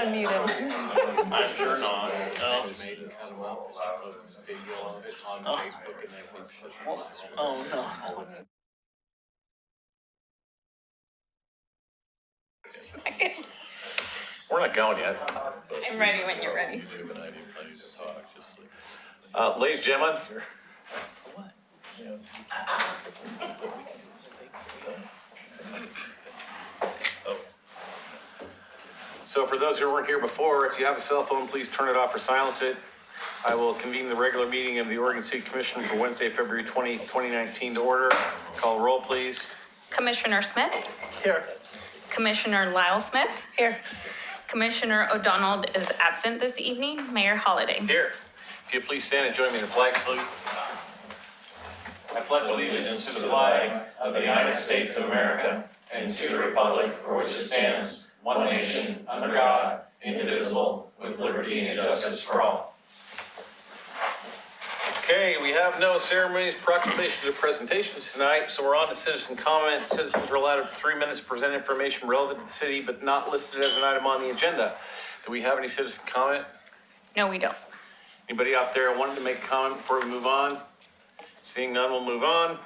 unmuted. I'm sure not. No. Oh, no. We're not going yet. I'm ready when you're ready. Ladies and gentlemen. So for those who weren't here before, if you have a cell phone, please turn it off or silence it. I will convene the regular meeting of the Oregon City Commission for Wednesday, February 20, 2019 to order. Call roll, please. Commissioner Smith, Here. Commissioner Lyle Smith. Here. Commissioner O'Donnell is absent this evening. Mayor Holliday. Here. If you please stand and join me in the flag salute. I pledge allegiance to the flag of the United States of America and to the republic for which it stands, one nation, under God, indivisible, with liberty and justice for all. Okay, we have no ceremonies, proclamations, or presentations tonight, so we're on to citizen comment. Citizens are allowed 3 minutes to present information relevant to the city, but not listed as an item on the agenda. Do we have any citizen comment? No, we don't. Anybody out there wanted to make a comment before we move on? Seeing none, we'll move on.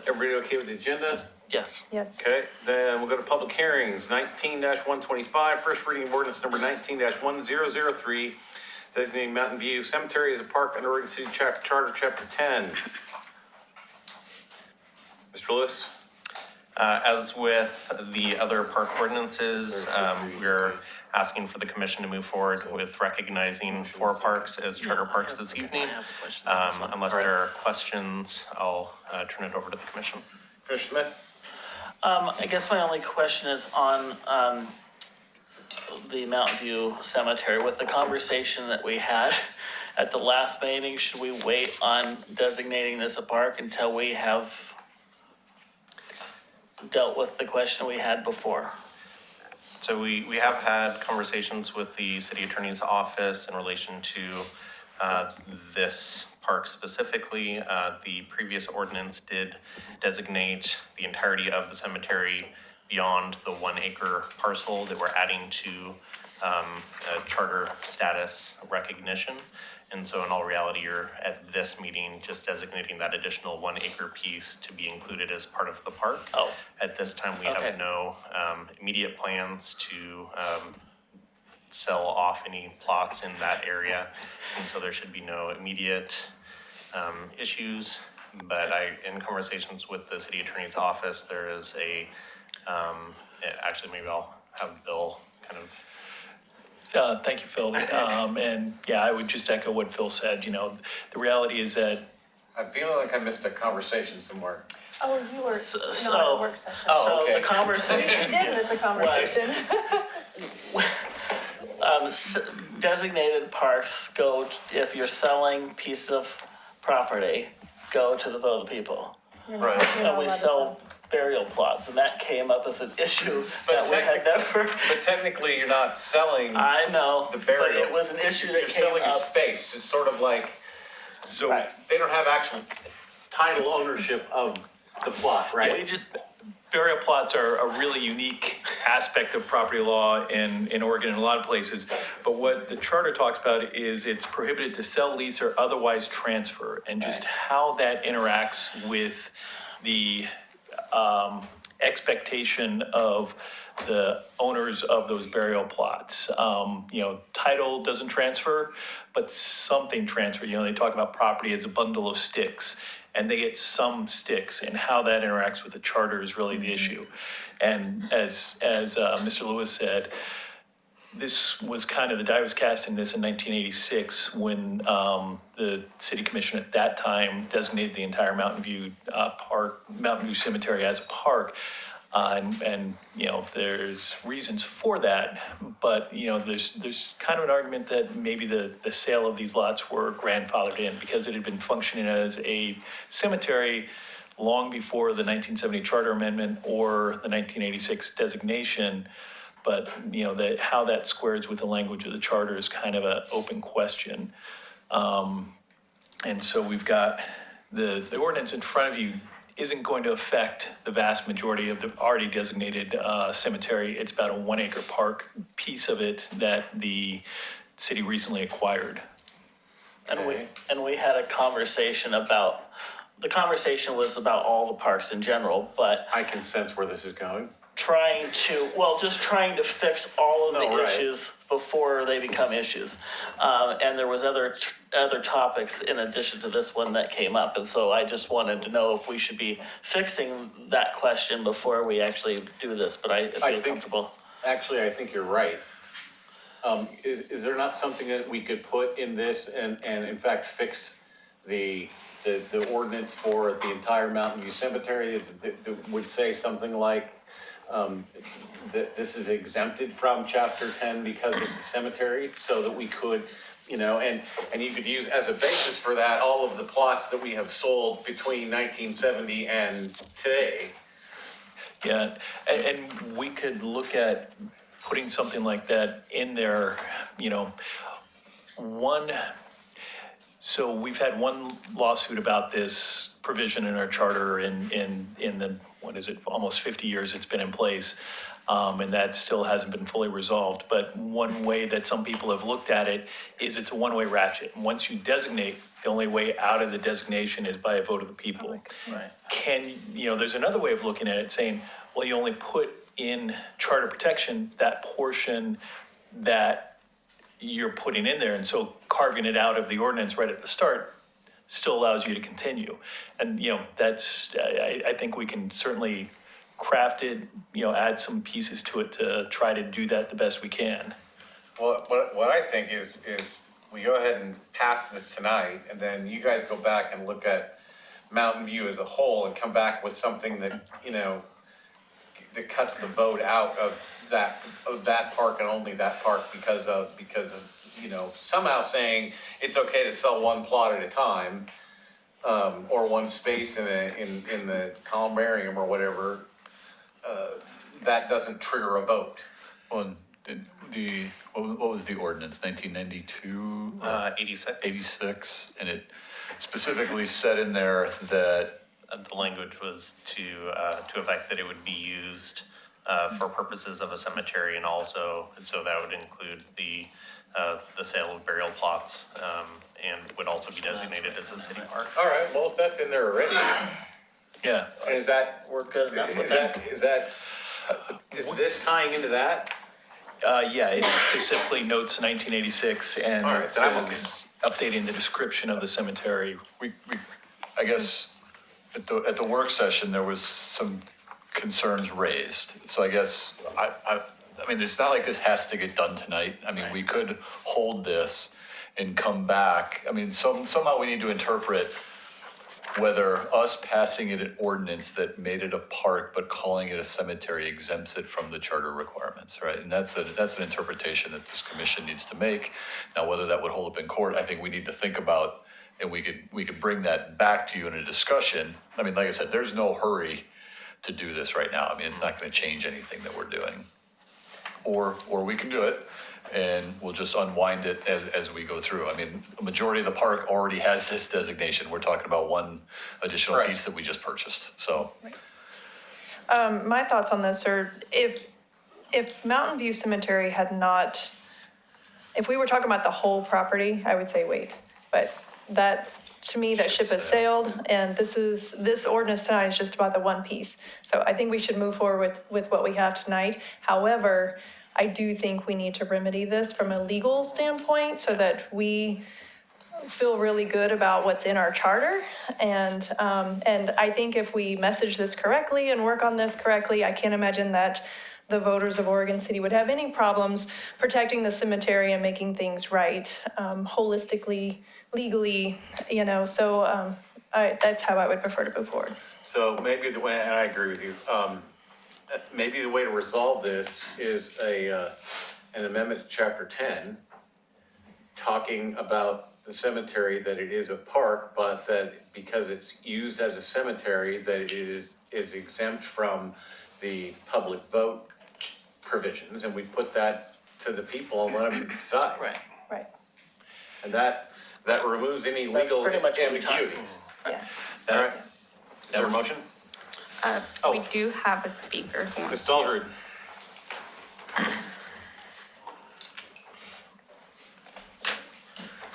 Everybody okay with the agenda? Yes. Yes. Okay, then we'll go to public hearings, 19-125, first reading of ordinance number 19-1003, designating Mountain View Cemetery as a park under Oregon City Charter, Chapter 10. Mr. Lewis? As with the other park ordinances, we're asking for the commission to move forward with recognizing 4 parks as charter parks this evening. Unless there are questions, I'll turn it over to the commission. Commissioner Smith? I guess my only question is on the Mountain View Cemetery. With the conversation that we had at the last meeting, should we wait on designating this a park until we have dealt with the question we had before? So we have had conversations with the city attorney's office in relation to this park specifically. The previous ordinance did designate the entirety of the cemetery beyond the 1 acre parcel that we're adding to a charter status recognition. And so in all reality, you're at this meeting just designating that additional 1 acre piece to be included as part of the park. Oh. At this time, we Okay. have no immediate plans to sell off any plots in that area. And so there should be no immediate issues. But in conversations with the city attorney's office, there is actually maybe I'll have Bill kind of. Thank you, Phil. And yeah, I would just echo what Phil said. You know, the reality is that I'm feeling like I missed a conversation somewhere. Oh, you were So- not at work session. Oh, So okay. the conversation, You did miss a conversation. designated parks go, if you're selling piece of property, go to the vote of the people. Right. And we sell burial plots, and that came up as an issue But that we had never, But technically, you're not selling, I know, The but burial. it was an issue that you're came selling a up. space. It's sort of like, so. Right. they don't have actual title ownership of the plot, We right? just, Burial plots are a really unique aspect of property law in Oregon in a lot of places. But what the charter talks about is it's prohibited to sell, lease, or otherwise transfer, and just how that interacts with the expectation of the owners of those burial plots. You know, title doesn't transfer, but something transferred. You know, they talk about property as a bundle of sticks, and they get some sticks, and how that interacts with the charter is really the issue. And as Mr. Lewis said, this was kind of, the die was cast in this in 1986 when the city commission at that time designated the entire Mountain View Mountain View Cemetery as a park. And you know, there's reasons for that, but you know, there's kind of an argument that maybe the sale of these lots were grandfathered in because it had been functioning as a cemetery long before the 1970 charter amendment or the 1986 designation. But you know, how that squares with the language of the charter is kind of an open question. And so we've got the ordinance in front of you isn't going to affect the vast majority of the already designated cemetery. It's about a 1 acre park piece of it that the city recently acquired. And we had a conversation about, the conversation was about all the parks in general, but I can sense where this is going. just trying to fix all of No, the right. issues before they become issues. And there was other topics in addition to this one that came up. And so I just wanted to know if we should be fixing that question before we actually do this, but I feel think- comfortable. Actually, I think you're right. Is there not something that we could put in this and in fact fix the ordinance for the entire Mountain View Cemetery that would say something like, that this is exempted from chapter 10 because it's a cemetery, so that we could, and you could use as a basis for that, all of the plots that we have sold between 1970 and today. Yeah, and we could look at putting something like that in there, so we've had one lawsuit about this provision in our charter in the, almost 50 years it's been in place. And that still hasn't been fully resolved. But one way that some people have looked at it is it's a one-way ratchet. Once you designate, the only way out of the designation is by a vote of the people. Right. There's another way of looking at it, saying, well, you only put in charter protection that portion that you're putting in there. And so carving it out of the ordinance right at the start still allows you to continue. And, that's, I think we can certainly craft it, add some pieces to it to try to do that the best we can. Well, what I think is we go ahead and pass this tonight, and then you guys go back and look at Mountain View as a whole and come back with something that, that cuts the vote out of that park and only that park because of, somehow saying it's okay to sell one plot at a time, or one space in the columbarium or whatever, that doesn't trigger a vote. Well, what was the ordinance, 1992? 86. 86, and it specifically said in there that, The language was to effect that it would be used for purposes of a cemetery and so that would include the sale of burial plots, and would also be designated as a city park. All right, well, if that's in there already, Yeah, is that, We're good enough with is this tying into that? yeah, it specifically notes 1986 and All right, it then I'm okay. says updating the description of the cemetery. I guess, at the work session, there was some concerns raised. So I guess, I mean, it's not like this has to get done tonight. I mean, we could hold this and come back. I mean, somehow we need to interpret whether us passing it an ordinance that made it a park but calling it a cemetery exempts it from the charter requirements, right? And that's an interpretation that this commission needs to make. Now, whether that would hold up in court, I think we need to think about, and we could bring that back to you in a discussion. I mean, like I said, there's no hurry to do this right now. I mean, it's not gonna change anything that we're doing. Or we can do it, and we'll just unwind it as we go through. I mean, a majority of the park already has this designation. We're talking about one additional Right. piece that we just purchased, so. My thoughts on this are, if Mountain View Cemetery had not, if we were talking about the whole property, I would say wait. But that, to me, that ship has sailed, and this ordinance tonight is just about the one piece. So I think we should move forward with what we have tonight. However, I do think we need to remedy this from a legal standpoint so that we feel really good about what's in our charter. And I think if we message this correctly and work on this correctly, I can't imagine that the voters of Oregon City would have any problems protecting the cemetery and making things right, holistically, legally, so that's how I would prefer to move forward. So maybe the way, and I agree with you, maybe the way to resolve this is an amendment to chapter 10, talking about the cemetery, that it is a park, but that because it's used as a cemetery, that it is exempt from the public vote provisions, and we put that to the people and let them decide. Right. Right, And that removes any That's legal pretty much what we talked ambiguities. yeah. All right, is there a motion? We do have a speaker who wants Ms. Dahlgren.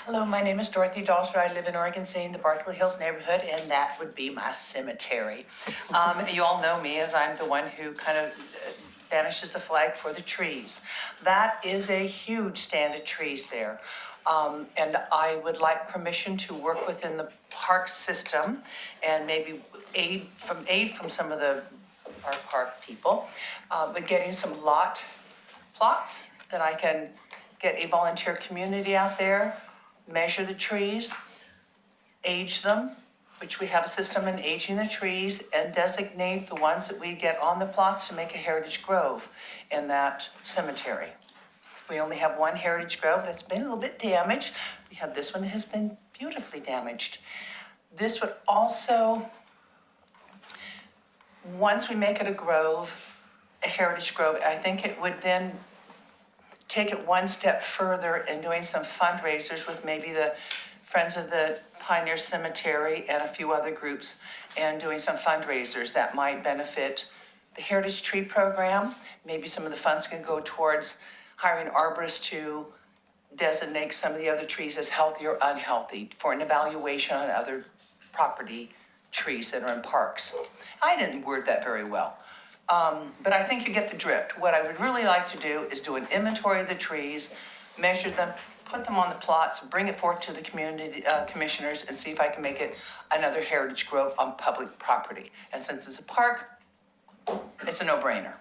Hello, my name is Dorothy Dahlstra. I live in Oregon City in the Barkley Hills neighborhood, and that would be my cemetery. You all know me as I'm the one who kind of banishes the flag for the trees. That is a huge stand of trees there. And I would like permission to work within the park system and maybe aid from some of our park people, with getting some plots that I can get a volunteer community out there, measure the trees, age them, which we have a system in aging the trees, and designate the ones that we get on the plots to make a heritage grove in that cemetery. We only have one heritage grove that's been a little bit damaged. We have this one that has been beautifully damaged. This would also, once we make it a grove, a heritage grove, I think it would then take it one step further in doing some fundraisers with maybe the Friends of the Pioneer Cemetery and a few other groups, and doing some fundraisers that might benefit the Heritage Tree Program. Maybe some of the funds can go towards hiring arborists to designate some of the other trees as healthy or unhealthy for an evaluation on other property trees that are in parks. I didn't word that very well. But I think you get the drift. What I would really like to do is do an inventory of the trees, measure them, put them on the plots, bring it forth to the community commissioners, and see if I can make it another heritage grove on public property. And since it's a park, it's a no-brainer.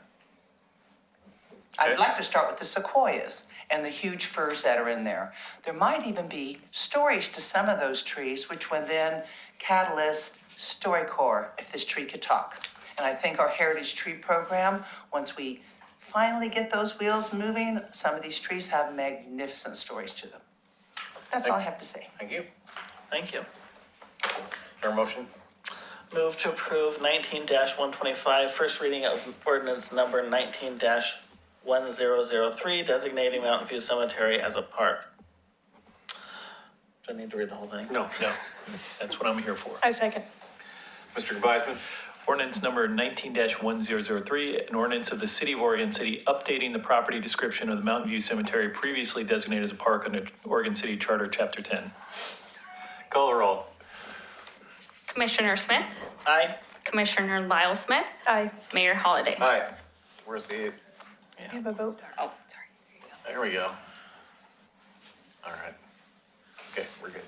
I'd Okay. like to start with the sequoias and the huge firs that are in there. There might even be stories to some of those trees, which would then catalyst StoryCorps if this tree could talk. And I think our Heritage Tree Program, once we finally get those wheels moving, some of these trees have magnificent stories to them. That's all I have to say. Thank you. Thank you. Is there a motion? Move to approve 19-125, first reading of ordinance number 19-1003, designating Mountain View Cemetery as a park. Do I need to read the whole thing? No. No, that's what I'm here for. I second. Mr. Gevaisman? Ordinance number 19-1003, an ordinance of the City of Oregon City updating the property description of the Mountain View Cemetery previously designated as a park under Oregon City Charter, Chapter 10. Call the roll. Commissioner Smith, Aye. Commissioner Lyle Smith, Aye. Mayor Holliday. Aye. Where's the, You have a vote? Oh, sorry. there we go. All right. Okay, we're good.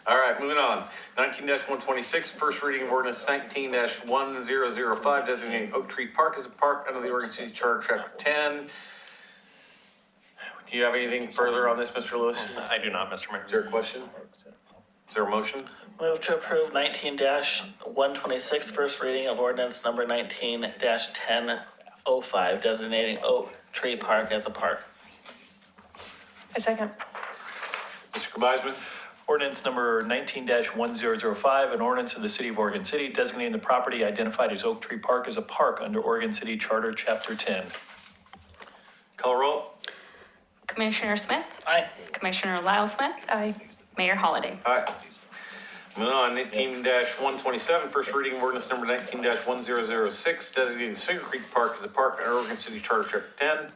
All right, moving on. 19-126, first reading of ordinance 19-1005, designating Oak Tree Park as a park under the Oregon City Charter, Chapter 10. Do you have anything further on this, Mr. Lewis? I do not, Mr. Mayor. Is there a question? Is there a motion? Move to approve 19-126, first reading of ordinance number 19-1005, designating Oak Tree Park as a park. I second. Mr. Gevaisman? Ordinance number 19-1005, an ordinance of the City of Oregon City designating the property identified as Oak Tree Park as a park under Oregon City Charter, Chapter 10. Call roll. Commissioner Smith, Aye. Commissioner Lyle Smith, Aye. Mayor Holliday. Aye. Moving on, 19-127, first reading of ordinance number 19-1006, designating Singer Creek Park as a park under Oregon City Charter, Chapter 10.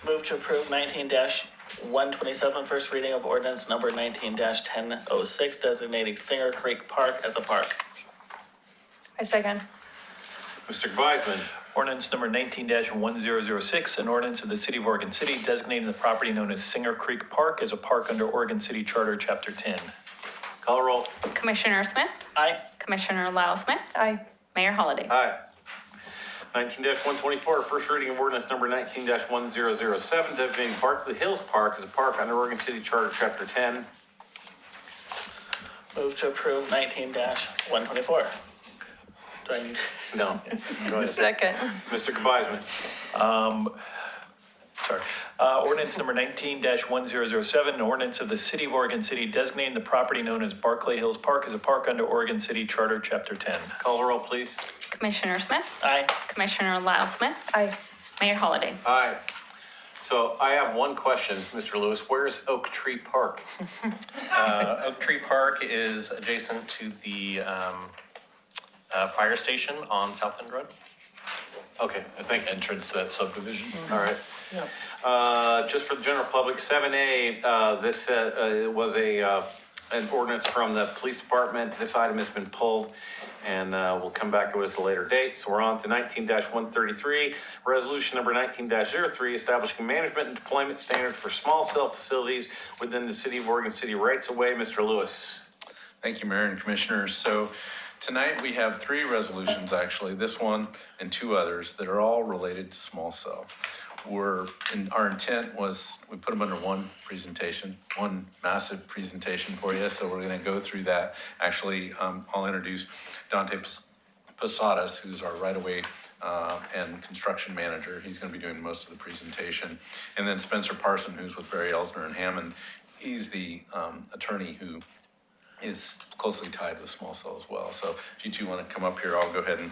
Move to approve 19-127, first reading of ordinance number 19-1006, designating Singer Creek Park as a park. I second. Mr. Gevaisman? Ordinance number 19-1006, an ordinance of the City of Oregon City designating the property known as Singer Creek Park as a park under Oregon City Charter, Chapter 10. Call roll. Commissioner Smith, Aye. Commissioner Lyle Smith, Aye. Mayor Holliday. Aye. 19-124, first reading of ordinance number 19-1007, designating Barkley Hills Park as a park under Oregon City Charter, Chapter 10. Move to approve 19-124. Do I need? No. Go ahead. Second. Mr. Gevaisman? Sorry. Ordinance number 19-1007, an ordinance of the City of Oregon City designating the property known as Barkley Hills Park as a park under Oregon City Charter, Chapter 10. Call the roll, please. Commissioner Smith, Aye. Commissioner Lyle Smith, Aye. Mayor Holliday. Aye. So I have one question, Mr. Lewis. Where's Oak Tree Park? Oak Tree Park is adjacent to the fire station on South End Road. Okay, I think, Entrance to that subdivision. all right. Just for the general public, 7A, this was an ordinance from the police department. This item has been pulled, and we'll come back to it at a later date. So we're on to 19-133, resolution number 19-03, establishing management and deployment standards for small cell facilities within the city of Oregon City rights of way. Mr. Lewis. Thank you, Mayor and Commissioners. So tonight we have three resolutions, actually, this one and two others that are all related to small cell. Our intent was, we put them under one presentation, one massive presentation for you, so we're gonna go through that. Actually, I'll introduce Dante Posadas, who's our right-of-way and construction manager. He's gonna be doing most of the presentation. And then Spencer Parson, who's with Barry Elsner and Hammond. He's the attorney who is closely tied with small cell as well. So if you two want to come up here, I'll go ahead and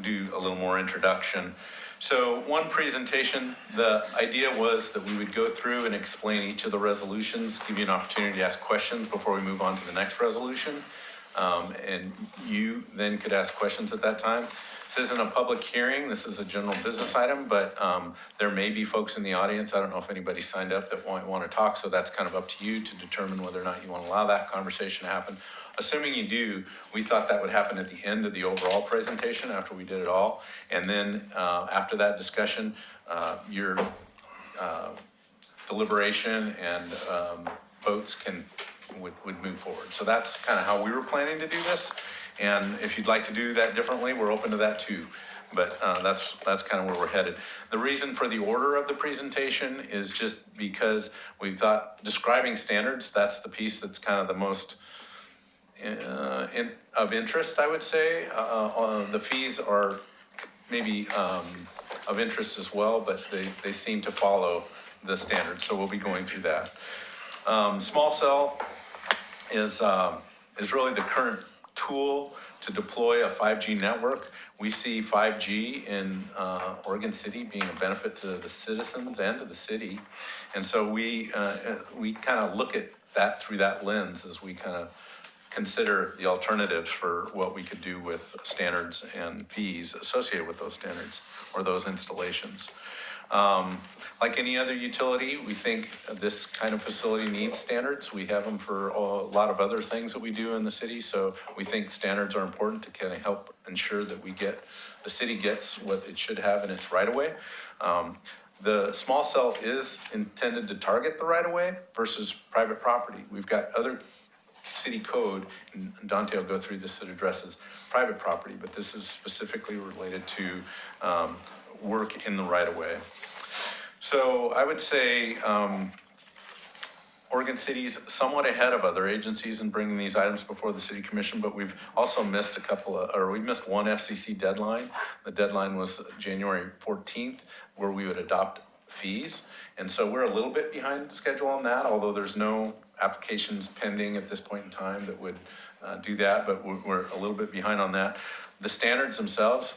do a little more introduction. So one presentation, the idea was that we would go through and explain each of the resolutions, give you an opportunity to ask questions before we move on to the next resolution. And you then could ask questions at that time. This isn't a public hearing, this is a general business item, but there may be folks in the audience, I don't know if anybody signed up that might want to talk, so that's kind of up to you to determine whether or not you want to allow that conversation to happen. Assuming you do, we thought that would happen at the end of the overall presentation after we did it all. And then after that discussion, your deliberation and votes would move forward. So that's kind of how we were planning to do this. And if you'd like to do that differently, we're open to that too. But that's kind of where we're headed. The reason for the order of the presentation is just because we thought describing standards, that's the piece that's kind of the most of interest, I would say. The fees are maybe of interest as well, but they seem to follow the standards. So we'll be going through that. Small cell is really the current tool to deploy a 5G network. We see 5G in Oregon City being a benefit to the citizens and to the city. And so we kind of look at that through that lens as we kind of consider the alternatives for what we could do with standards and fees associated with those standards or those installations. Like any other utility, we think this kind of facility needs standards. We have them for a lot of other things that we do in the city, so we think standards are important to kind of help ensure that the city gets what it should have in its right-of-way. The small cell is intended to target the right-of-way versus private property. We've got other city code, and Dante will go through this, that addresses private property, but this is specifically related to work in the right-of-way. So I would say Oregon City's somewhat ahead of other agencies in bringing these items before the City Commission, but we've also missed we missed one FCC deadline. The deadline was January 14th, where we would adopt fees. And so we're a little bit behind schedule on that, although there's no applications pending at this point in time that would do that, but we're a little bit behind on that. The standards themselves,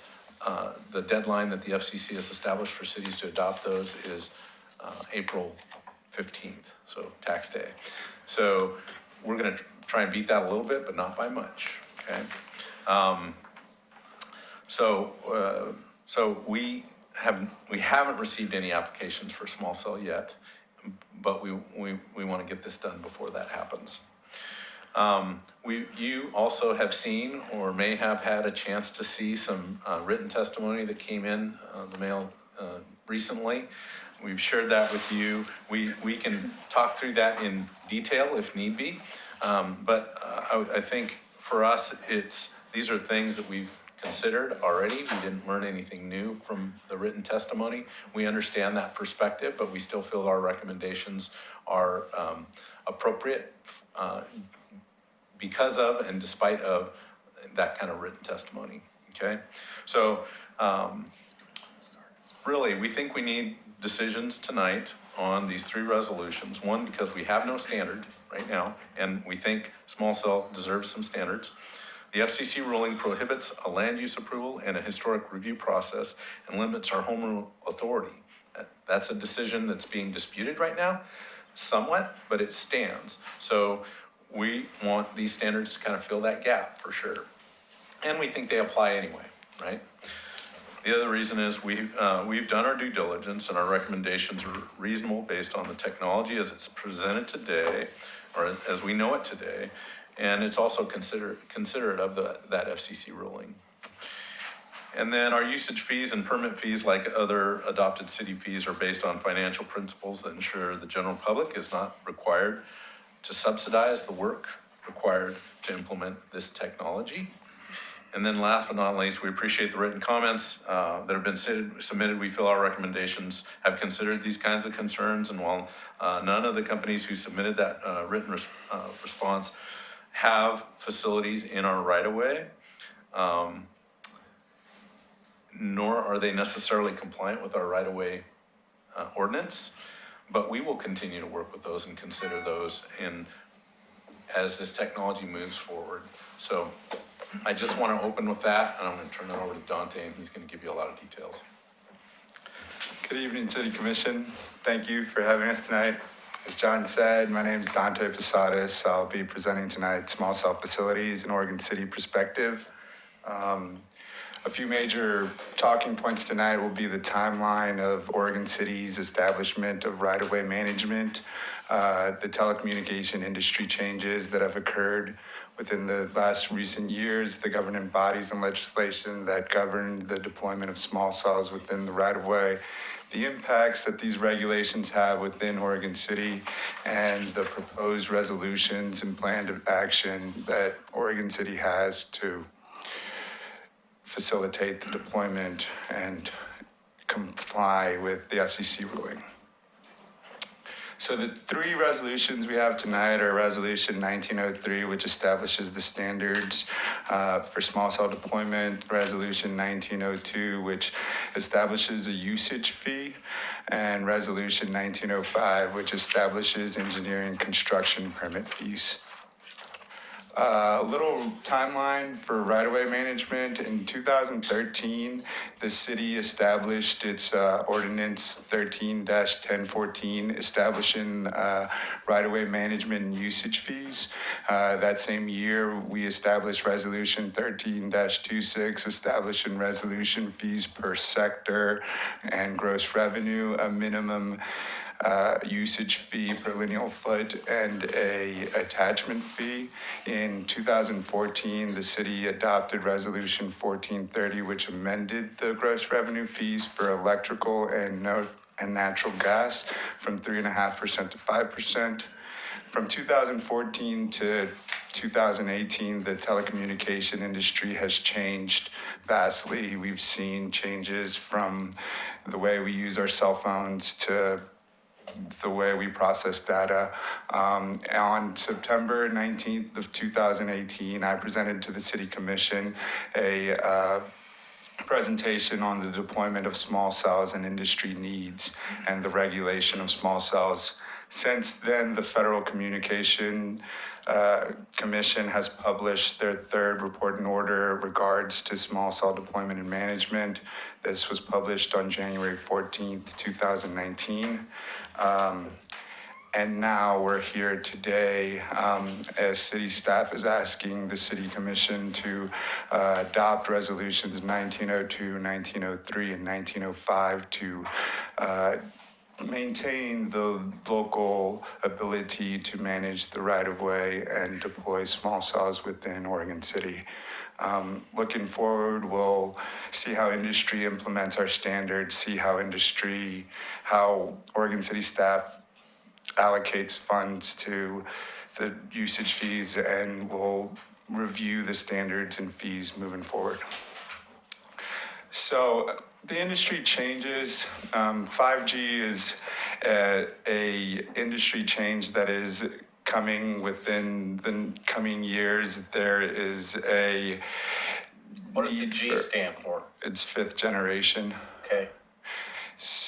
the deadline that the FCC has established for cities to adopt those is April 15th, so tax day. So we're gonna try and beat that a little bit, but not by much, okay? So we haven't received any applications for small cell yet, but we wanna get this done before that happens. You also have seen or may have had a chance to see some written testimony that came in the mail recently. We've shared that with you. We can talk through that in detail if need be. But I think for us, these are things that we've considered already. We didn't learn anything new from the written testimony. We understand that perspective, but we still feel our recommendations are appropriate because of and despite of that kind of written testimony, okay? So really, we think we need decisions tonight on these three resolutions. One, because we have no standard right now, and we think small cell deserves some standards. The FCC ruling prohibits a land use approval and a historic review process and limits our home rule authority. That's a decision that's being disputed right now, somewhat, but it stands. So we want these standards to kind of fill that gap for sure. And we think they apply anyway, right? The other reason is we've done our due diligence and our recommendations are reasonable based on the technology as it's presented today, or as we know it today. And it's also considerate of that FCC ruling. And then our usage fees and permit fees, like other adopted city fees, are based on financial principles that ensure the general public is not required to subsidize the work required to implement this technology. And then last but not least, we appreciate the written comments that have been submitted. We feel our recommendations have considered these kinds of concerns. And while none of the companies who submitted that written response have facilities in our right-of-way, nor are they necessarily compliant with our right-of-way ordinance, but we will continue to work with those and consider those as this technology moves forward. So I just want to open with that, and I'm going to turn it over to Dante, and he's going to give you a lot of details. Good evening, City Commission. Thank you for having us tonight. As John said, my name is Dante Posadas. I'll be presenting tonight Small Cell Facilities in Oregon City Perspective. A few major talking points tonight will be the timeline of Oregon City's establishment of right-of-way management, the telecommunication industry changes that have occurred within the last recent years, the governing bodies and legislation that govern the deployment of small cells within the right-of-way, the impacts that these regulations have within Oregon City, and the proposed resolutions and plan of action that Oregon City has to facilitate the deployment and comply with the FCC ruling. So the three resolutions we have tonight are Resolution 1903, which establishes the standards for small cell deployment, Resolution 1902, which establishes a usage fee, and Resolution 1905, which establishes engineering construction permit fees. A little timeline for right-of-way management. In 2013, the city established its ordinance 13-1014, establishing right-of-way management and usage fees. That same year, we established Resolution 13-26, establishing resolution fees per sector and gross revenue, a minimum usage fee per lineal foot, and a attachment fee. In 2014, the city adopted Resolution 1430, which amended the gross revenue fees for electrical and natural gas from 3.5% to 5%. From 2014 to 2018, the telecommunication industry has changed vastly. We've seen changes from the way we use our cell phones to the way we process data. On September 19th of 2018, I presented to the City Commission a presentation on the deployment of small cells and industry needs and the regulation of small cells. Since then, the Federal Communication Commission has published their third report and order regards to small cell deployment and management. This was published on January 14th, 2019. And now we're here today as city staff is asking the City Commission to adopt resolutions 1902, 1903, and 1905 to maintain the local ability to manage the right-of-way and deploy small cells within Oregon City. Looking forward, we'll see how industry implements our standards, see how Oregon City staff allocates funds to the usage fees, and we'll review the standards and fees moving forward. So the industry changes. 5G is a industry change that is coming within the coming years. There is a What does the need G for, stand for? it's fifth generation. Okay.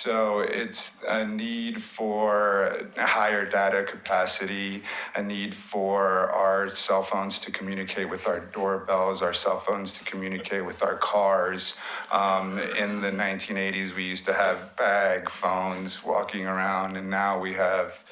So it's a need for higher data capacity, a need for our cell phones to communicate with our doorbells, our cell phones to communicate with our cars. In the 1980s, we used to have bag phones walking around, and now we have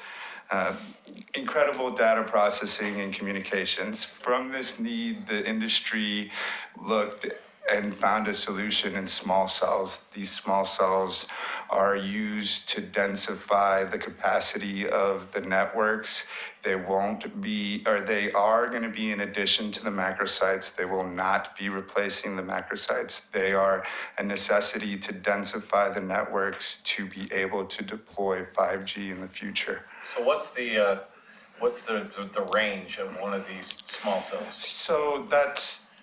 incredible data processing and communications. From this need, the industry looked and found a solution in small cells. These small cells are used to densify the capacity of the networks. They won't be, or they are going to be in addition to the macro sites. They will not be replacing the macro sites. They are a necessity to densify the networks to be able to deploy 5G in the future. So what's the range of one of these small cells? So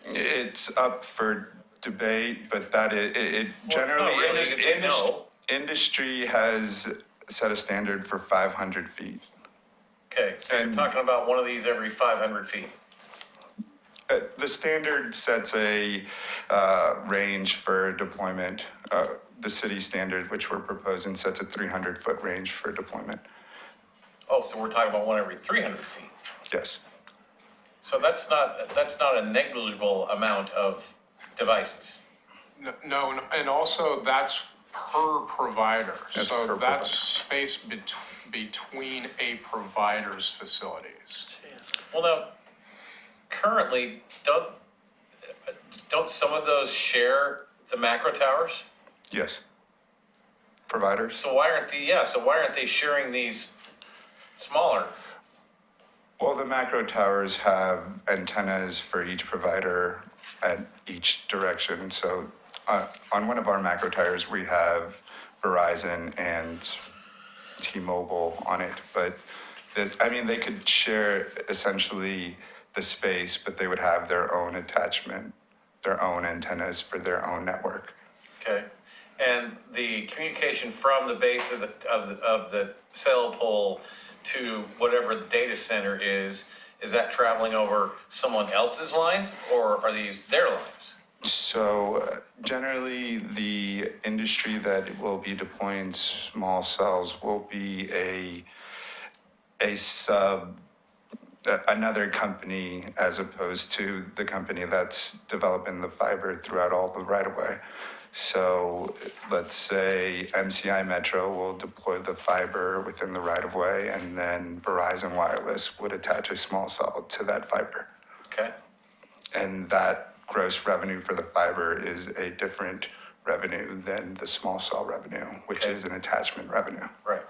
it's up for debate, but that it generally, not really, you know. industry has set a standard for 500 feet. Okay, so you're And- talking about one of these every 500 feet. The standard sets a range for deployment. The city standard, which we're proposing, sets a 300-foot range for deployment. Oh, so we're talking about one every 300 feet. Yes. So that's not a negligible amount of devices. No, and also that's per provider. That's So per that's provider. space between a provider's facilities. Well, now, currently, don't some of those share the macro towers? Yes. Providers? So why aren't they sharing these smaller? Well, the macro towers have antennas for each provider at each direction. So on one of our macro towers, we have Verizon and T-Mobile on it. But they could share essentially the space, but they would have their own attachment, their own antennas for their own network. Okay, and the communication from the base of the cell pole to whatever the data center is that traveling over someone else's lines, or are these their lines? So generally, the industry that will be deploying small cells will be another company as opposed to the company that's developing the fiber throughout all the right-of-way. So let's say MCI Metro will deploy the fiber within the right-of-way, and then Verizon Wireless would attach a small cell to that fiber. Okay, And that gross revenue for the fiber is a different revenue than the small cell revenue, which Okay. is an attachment revenue. right.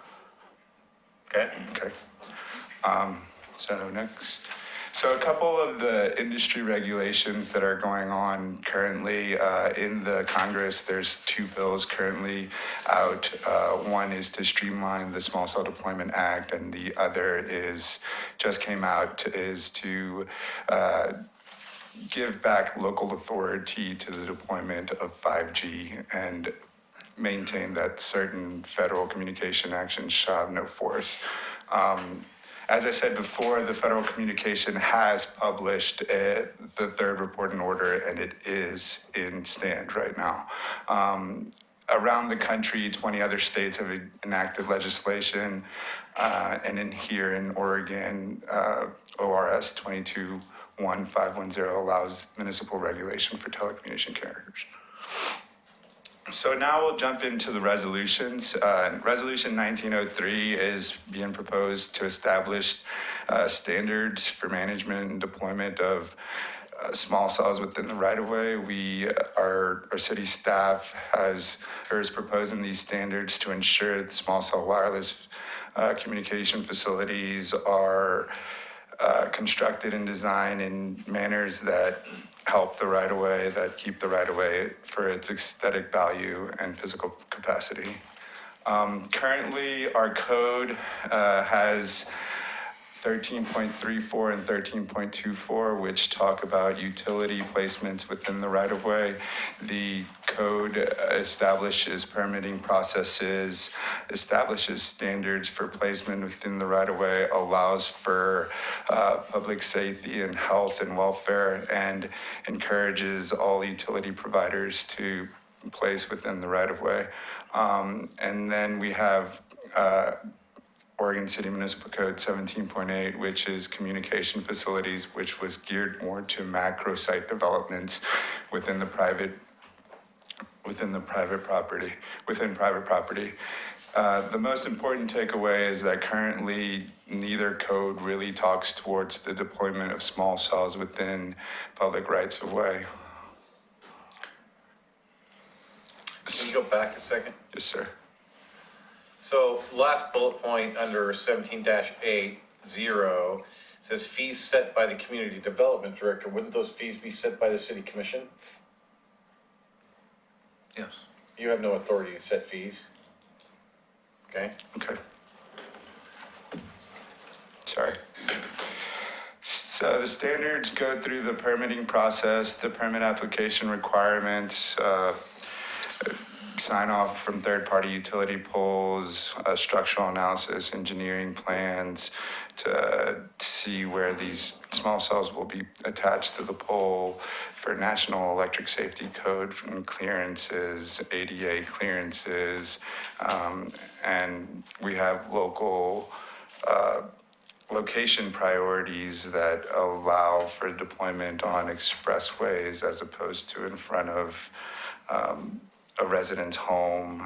Okay, Okay. So next. So a couple of the industry regulations that are going on currently in the Congress, there's two bills currently out. One is to streamline the Small Cell Deployment Act, and the other just came out, is to give back local authority to the deployment of 5G and maintain that certain federal communication actions shall have no force. As I said before, the Federal Communication has published the third report and order, and it is in stand right now. Around the country, 20 other states have enacted legislation, and here in Oregon, ORS 221510 allows municipal regulation for telecommunication carriers. So now we'll jump into the resolutions. Resolution 1903 is being proposed to establish standards for management and deployment of small cells within the right-of-way. Our city staff is proposing these standards to ensure that small cell wireless communication facilities are constructed and designed in manners that help the right-of-way, that keep the right-of-way for its aesthetic value and physical capacity. Currently, our code has 13.34 and 13.24, which talk about utility placements within the right-of-way. The code establishes permitting processes, establishes standards for placement within the right-of-way, allows for public safety and health and welfare, and encourages all utility providers to place within the right-of-way. And then we have Oregon City Municipal Code 17.8, which is communication facilities, which was geared more to macro site developments within private property. The most important takeaway is that currently neither code really talks towards the deployment of small cells within public rights of way. Can you go back a second? Yes, sir. So last bullet point under 17-8, 0, says fees set by the community development director. Wouldn't those fees be set by the city commission? Yes. You have no authority to set fees. Okay? Okay. Sorry. So the standards go through the permitting process, the permit application requirements, sign off from third-party utility poles, structural analysis, engineering plans to see where these small cells will be attached to the pole for National Electric Safety Code and clearances, ADA clearances, and we have local location priorities that allow for deployment on expressways as opposed to in front of a resident's home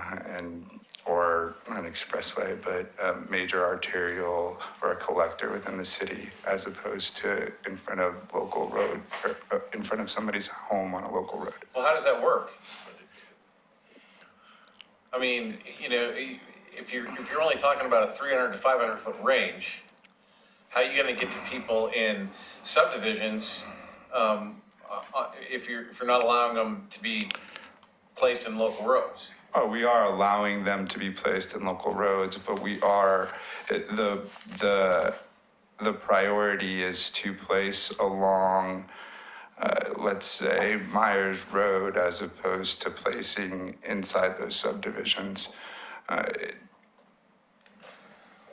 or an expressway, but a major arterial or a collector within the city as opposed to in front of local road or in front of somebody's home on a local road. Well, how does that work? I mean, you know, if you're only talking about a 300 to 500 foot range, how are you going to get to people in subdivisions if you're not allowing them to be placed in local roads? Oh, we are allowing them to be placed in local roads, but we are, the priority is to place along, let's say, Myers Road as opposed to placing inside those subdivisions.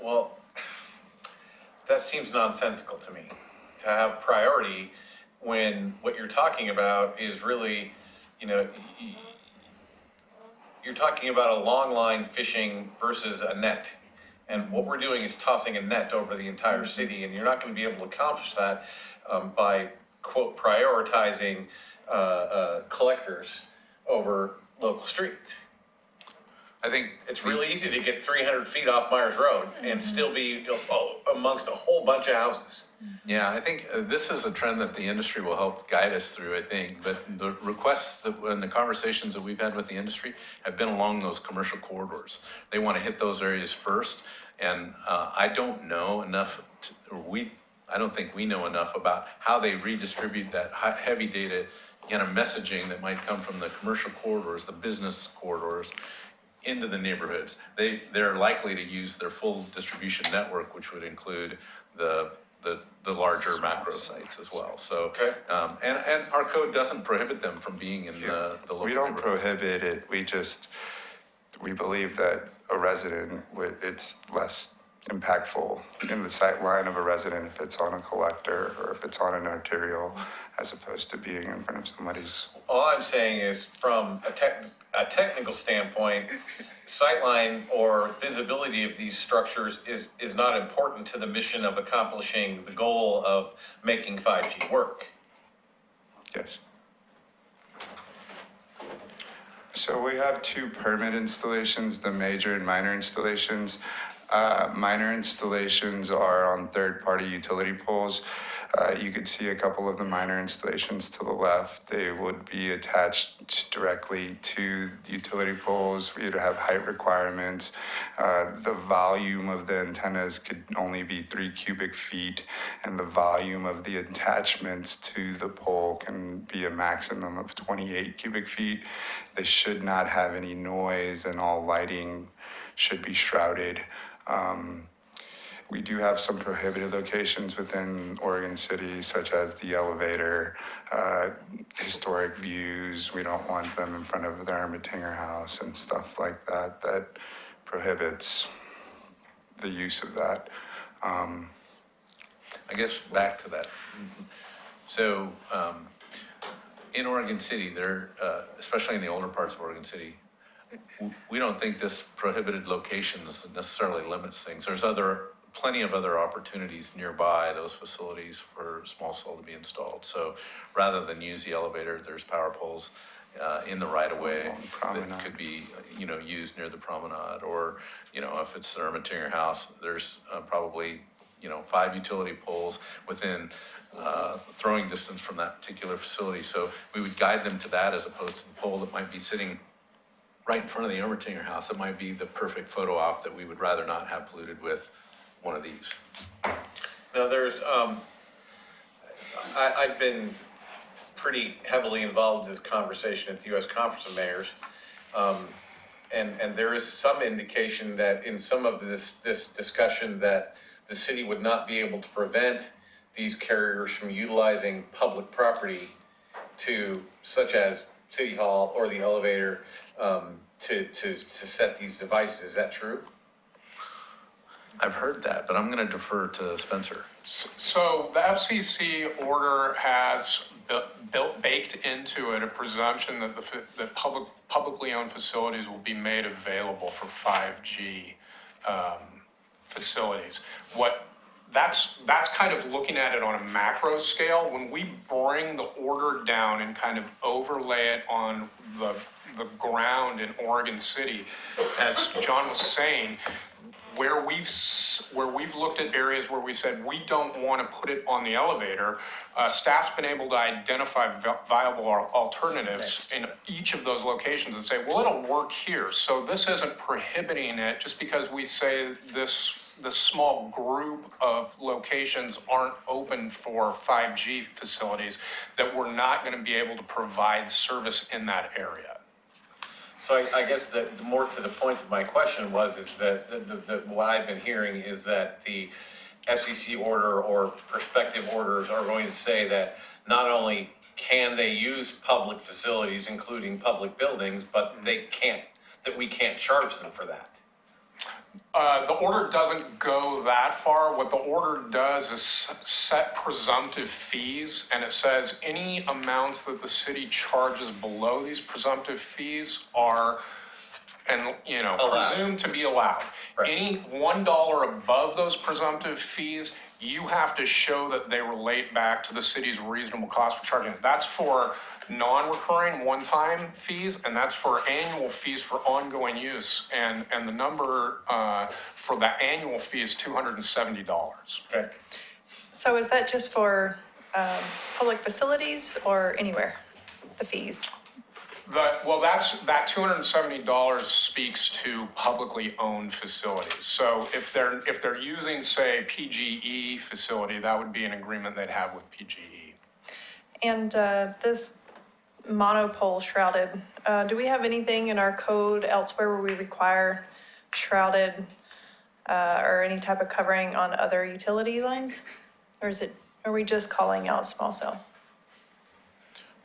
Well, that seems nonsensical to me, to have priority when what you're talking about is really, you know, you're talking about a long line fishing versus a net. And what we're doing is tossing a net over the entire city, and you're not going to be able to accomplish that by, quote, prioritizing collectors over local streets. I think It's really easy to get 300 feet off Myers Road and still be amongst a whole bunch of houses. Yeah, I think this is a trend that the industry will help guide us through, I think. But the requests and the conversations that we've had with the industry have been along those commercial corridors. They want to hit those areas first. And I don't know enough, I don't think we know enough about how they redistribute that heavy data, messaging that might come from the commercial corridors, the business corridors, into the neighborhoods. They're likely to use their full distribution network, which would include the larger macro sites as well. So, Okay. and our code doesn't prohibit them from being in the local We don't neighborhoods. prohibit it, we believe that a resident, it's less impactful in the sight line of a resident if it's on a collector or if it's on an arterial as opposed to being in front of somebody's. All I'm saying is from a technical standpoint, sightline or visibility of these structures is not important to the mission of accomplishing the goal of making 5G work. Yes. So we have two permit installations, the major and minor installations. Minor installations are on third-party utility poles. You could see a couple of the minor installations to the left. They would be attached directly to the utility poles. We'd have height requirements. The volume of the antennas could only be 3 cubic feet, and the volume of the attachments to the pole can be a maximum of 28 cubic feet. They should not have any noise, and all lighting should be shrouded. We do have some prohibited locations within Oregon City, such as the elevator, historic views. We don't want them in front of the Ermitinger House and stuff like that. That prohibits the use of that. I guess back to that. So, in Oregon City, there, especially in the older parts of Oregon City, we don't think this prohibited locations necessarily limits things. There's plenty of other opportunities nearby those facilities for small cell to be installed. So rather than use the elevator, there's power poles in the right of way that could be, used near the promenade. Or, if it's the Ermitinger House, there's probably, 5 utility poles within throwing distance from that particular facility. So we would guide them to that as opposed to the pole that might be sitting right in front of the Ermitinger House. That might be the perfect photo op that we would rather not have polluted with one of these. Now, I've been pretty heavily involved in this conversation at the US Conference of Mayors. And there is some indication that in some of this discussion that the city would not be able to prevent these carriers from utilizing public property such as City Hall or the elevator, to set these devices. Is that true? I've heard that, but I'm going to defer to Spencer. So the FCC order has baked into it a presumption that that publicly owned facilities will be made available for 5G facilities. That's kind of looking at it on a macro scale. When we bring the order down and kind of overlay it on the ground in Oregon City, as John was saying, where we've looked at areas where we said we don't want to put it on the elevator, staff's been able to identify viable alternatives in each of those locations and say, well, it'll work here. So this isn't prohibiting it just because we say this small group of locations aren't open for 5G facilities, that we're not going to be able to provide service in that area. So I guess that more to the point of my question is that what I've been hearing is that the FCC order or prospective orders are going to say that not only can they use public facilities, including public buildings, but that we can't charge them for that. The order doesn't go that far. What the order does is set presumptive fees, and it says any amounts that the city charges below these presumptive fees are, presumed to be allowed. Right. Any $1 above those presumptive fees, you have to show that they relate back to the city's reasonable cost for charging it. That's for non-recurring one-time fees, and that's for annual fees for ongoing use. And the number for the annual fee is $270. Okay. So is that just for public facilities or anywhere, the fees? That $270 speaks to publicly owned facilities. So if they're using, say, PGE facility, that would be an agreement they'd have with PGE. And this monopole shrouded, do we have anything in our code elsewhere where we require shrouded or any type of covering on other utility lines? Or are we just calling out small cell?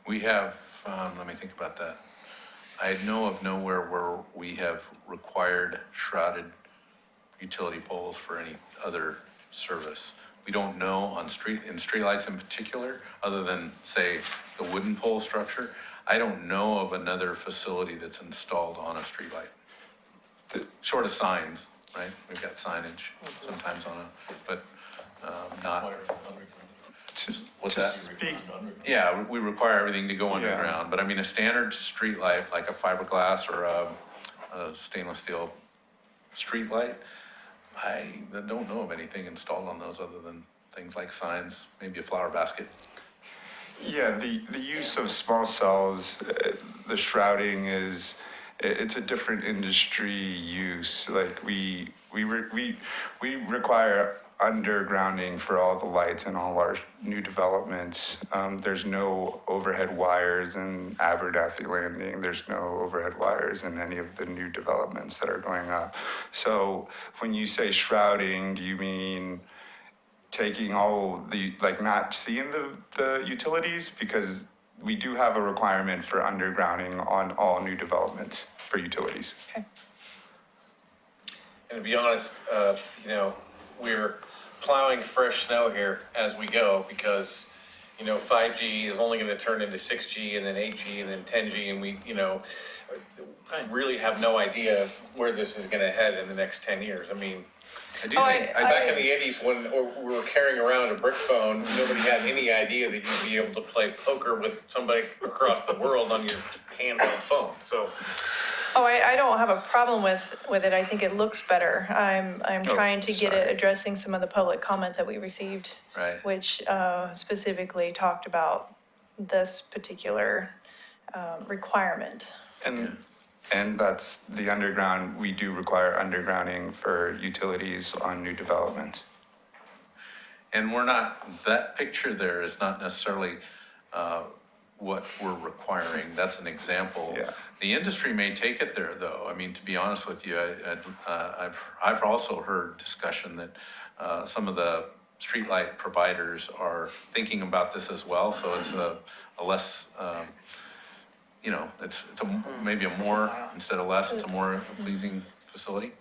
We have, let me think about that. I know of nowhere where we have required shrouded utility poles for any other service. We don't know in streetlights in particular, other than, say, the wooden pole structure. I don't know of another facility that's installed on a streetlight. Short of signs, right? We've got signage sometimes on it, but not. What's that? Yeah, we require everything to go underground, but I mean, a standard street light, like a fiberglass or a stainless steel street light, I don't know of anything installed on those other than things like signs, maybe a flower basket. Yeah, the use of small cells, the shrouding it's a different industry use. Like we require undergrounding for all the lights in all our new developments. There's no overhead wires in Abernathy Landing. There's no overhead wires in any of the new developments that are going up. So when you say shrouding, do you mean taking all the, not seeing the utilities? Because we do have a requirement for undergrounding on all new developments for utilities. Okay. And to be honest, we're plowing fresh snow here as we go because, 5G is only gonna turn into 6G and then 8G and then 10G, and we, really have no idea where this is gonna head in the next 10 years. I mean, I do Oh, think, back in the 80s when we were carrying around a brick phone, nobody had any idea that you'd be able to play poker with somebody across the world on your handheld phone, so. Oh, I don't have a problem with it. I think it looks better. I'm trying to get it sorry. addressing some of the public comment that we received. Right. Which specifically talked about this particular requirement. And that's the underground, we do require undergrounding for utilities on new development. And we're not, that picture there is not necessarily what we're requiring. That's an example. Yeah. The industry may take it there, though. I mean, to be honest with you, I've also heard discussion that some of the streetlight providers are thinking about this as well. So it's a less, it's maybe a more, instead of less, it's a more pleasing facility.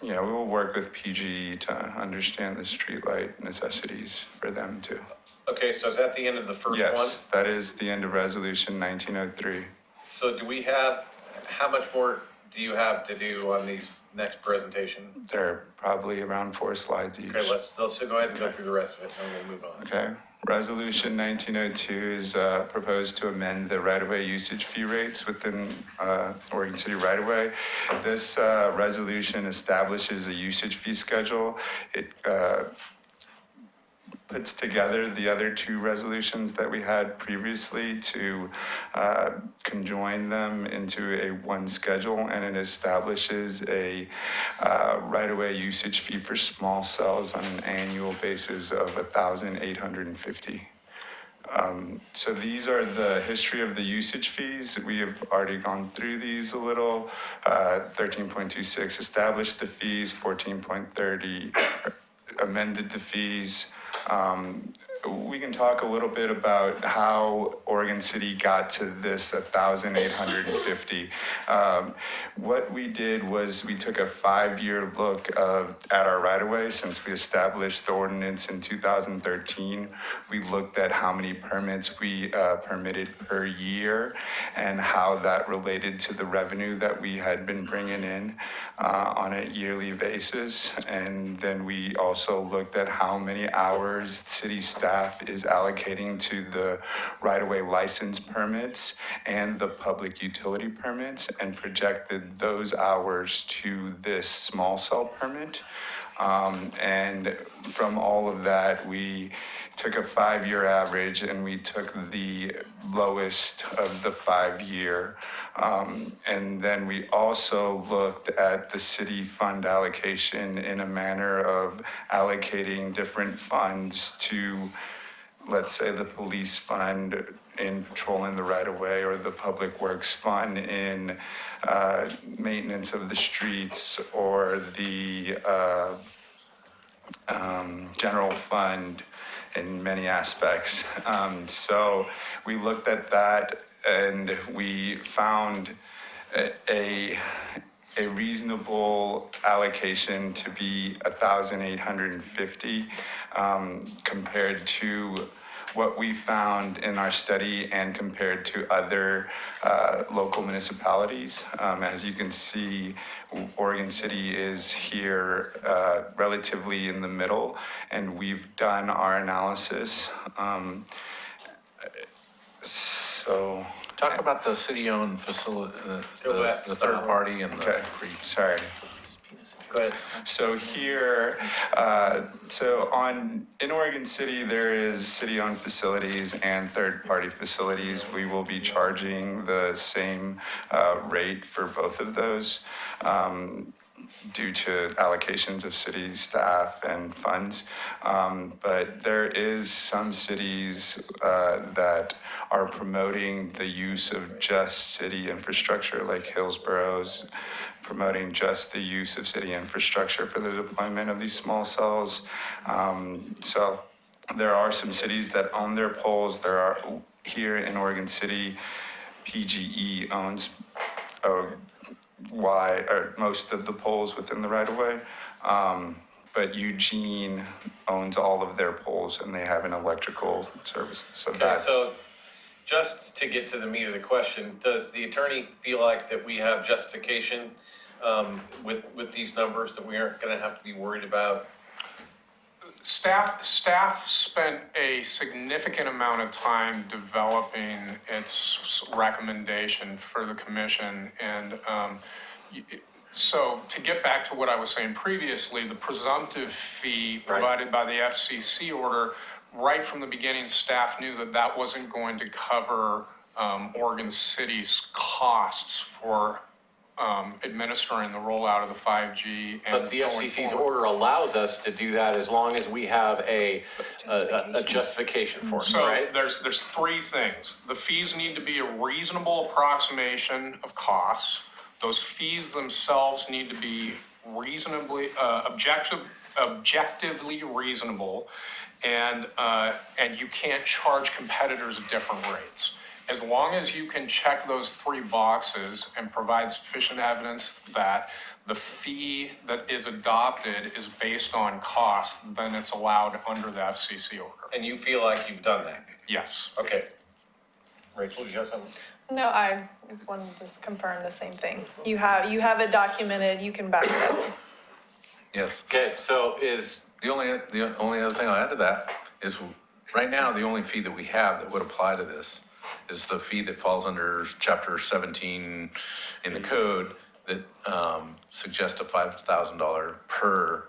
Yeah, we will work with PGE to understand the streetlight necessities for them too. Okay, so is that the end of the first one? Yes, that is the end of resolution 1903. So do we have, how much more do you have to do on these next presentation? They're probably around 4 slides each. Okay, let's go ahead and go through the rest of it, and we'll move on. Okay, resolution 1902 is proposed to amend the right-of-way usage fee rates within Oregon City right-of-way. This resolution establishes a usage fee schedule. It puts together the other 2 resolutions that we had previously to conjoin them into a one schedule, and it establishes a right-of-way usage fee for small cells on an annual basis of $1,850. So these are the history of the usage fees. We have already gone through these a little. 13.26 established the fees, 14.30 amended the fees. We can talk a little bit about how Oregon City got to this 1,850. What we did was we took a 5-year look at our right-of-way since we established the ordinance in 2013. We looked at how many permits we permitted per year and how that related to the revenue that we had been bringing in on a yearly basis. And then we also looked at how many hours city staff is allocating to the right-of-way license permits and the public utility permits and projected those hours to this small cell permit. And from all of that, we took a 5-year average and we took the lowest of the 5-year. And then we also looked at the city fund allocation in a manner of allocating different funds to, let's say, the police fund in patrolling the right-of-way, or the public works fund in maintenance of the streets, or the general fund in many aspects. So we looked at that and we found a reasonable allocation to be 1,850 compared to what we found in our study and compared to other local municipalities. As you can see, Oregon City is here relatively in the middle, and we've done our analysis. So, Talk about the city-owned facility, the third party and the. okay, sorry. Go ahead. So here, in Oregon City, there is city-owned facilities and third-party facilities. We will be charging the same rate for both of those due to allocations of city staff and funds. But there is some cities that are promoting the use of just city infrastructure, like Hillsboro's promoting just the use of city infrastructure for the deployment of these small cells. So there are some cities that own their poles. There are, here in Oregon City, PGE owns most of the poles within the right-of-way. but Eugene owns all of their poles and they have an electrical service. So Okay, that's, so just to get to the meat of the question, does the attorney feel like that we have justification with these numbers, that we aren't gonna have to be worried about? Staff spent a significant amount of time developing its recommendation for the commission. And so to get back to what I was saying previously, the presumptive fee provided by the FCC order, right from the beginning, staff knew that that wasn't going to cover Oregon City's costs for administering the rollout of the 5G and But the going FCC's forward. order allows us to do that as long as we have a justification for it, So right? there's three things. The fees need to be a reasonable approximation of costs. Those fees themselves need to be reasonably, objectively reasonable. And you can't charge competitors different rates. As long as you can check those three boxes and provide sufficient evidence that the fee that is adopted is based on cost, then it's allowed under the FCC order. And you feel like you've done that? Yes. Okay. Rachel, do you have something? No, I wanted to confirm the same thing. You have it documented, you can back it up. Yes. Okay, so is, The only other thing I'll add to that is, right now, the only fee that we have that would apply to this is the fee that falls under Chapter 17 in the code that suggests a $5,000 per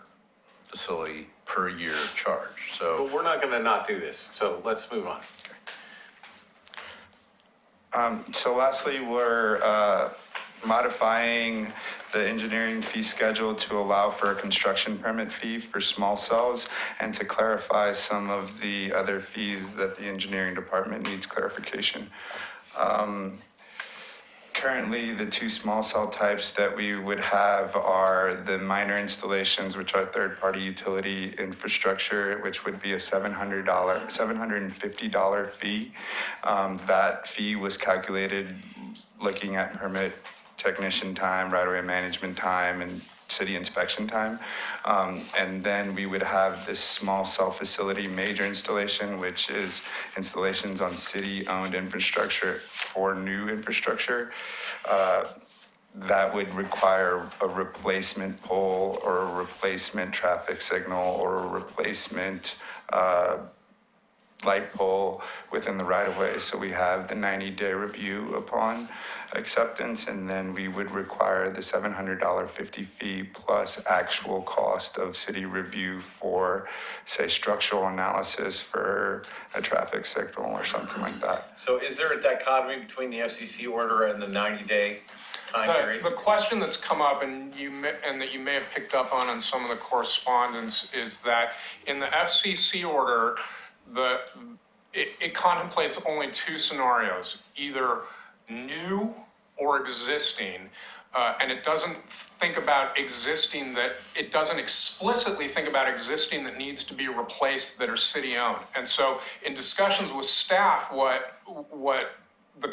facility per year charge. So but we're not gonna not do this, so let's move on. so lastly, we're modifying the engineering fee schedule to allow for a construction permit fee for small cells and to clarify some of the other fees that the engineering department needs clarification. Currently, the two small cell types that we would have are the minor installations, which are third-party utility infrastructure, which would be a $750 fee. That fee was calculated looking at permit technician time, right-of-way management time, and city inspection time. And then we would have this small cell facility major installation, which is installations on city-owned infrastructure or new infrastructure. That would require a replacement pole or a replacement traffic signal or a replacement light pole within the right-of-way. So we have the 90-day review upon acceptance, and then we would require the $750 fee plus actual cost of city review for, say, structural analysis for a traffic signal or something like that. So is there a dichotomy between the FCC order and the 90-day time period? The question that's come up, and that you may have picked up on some of the correspondence, is that in the FCC order, it contemplates only two scenarios, either new or existing, and it doesn't think about existing it doesn't explicitly think about existing that needs to be replaced that are city-owned. And so in discussions with staff, what the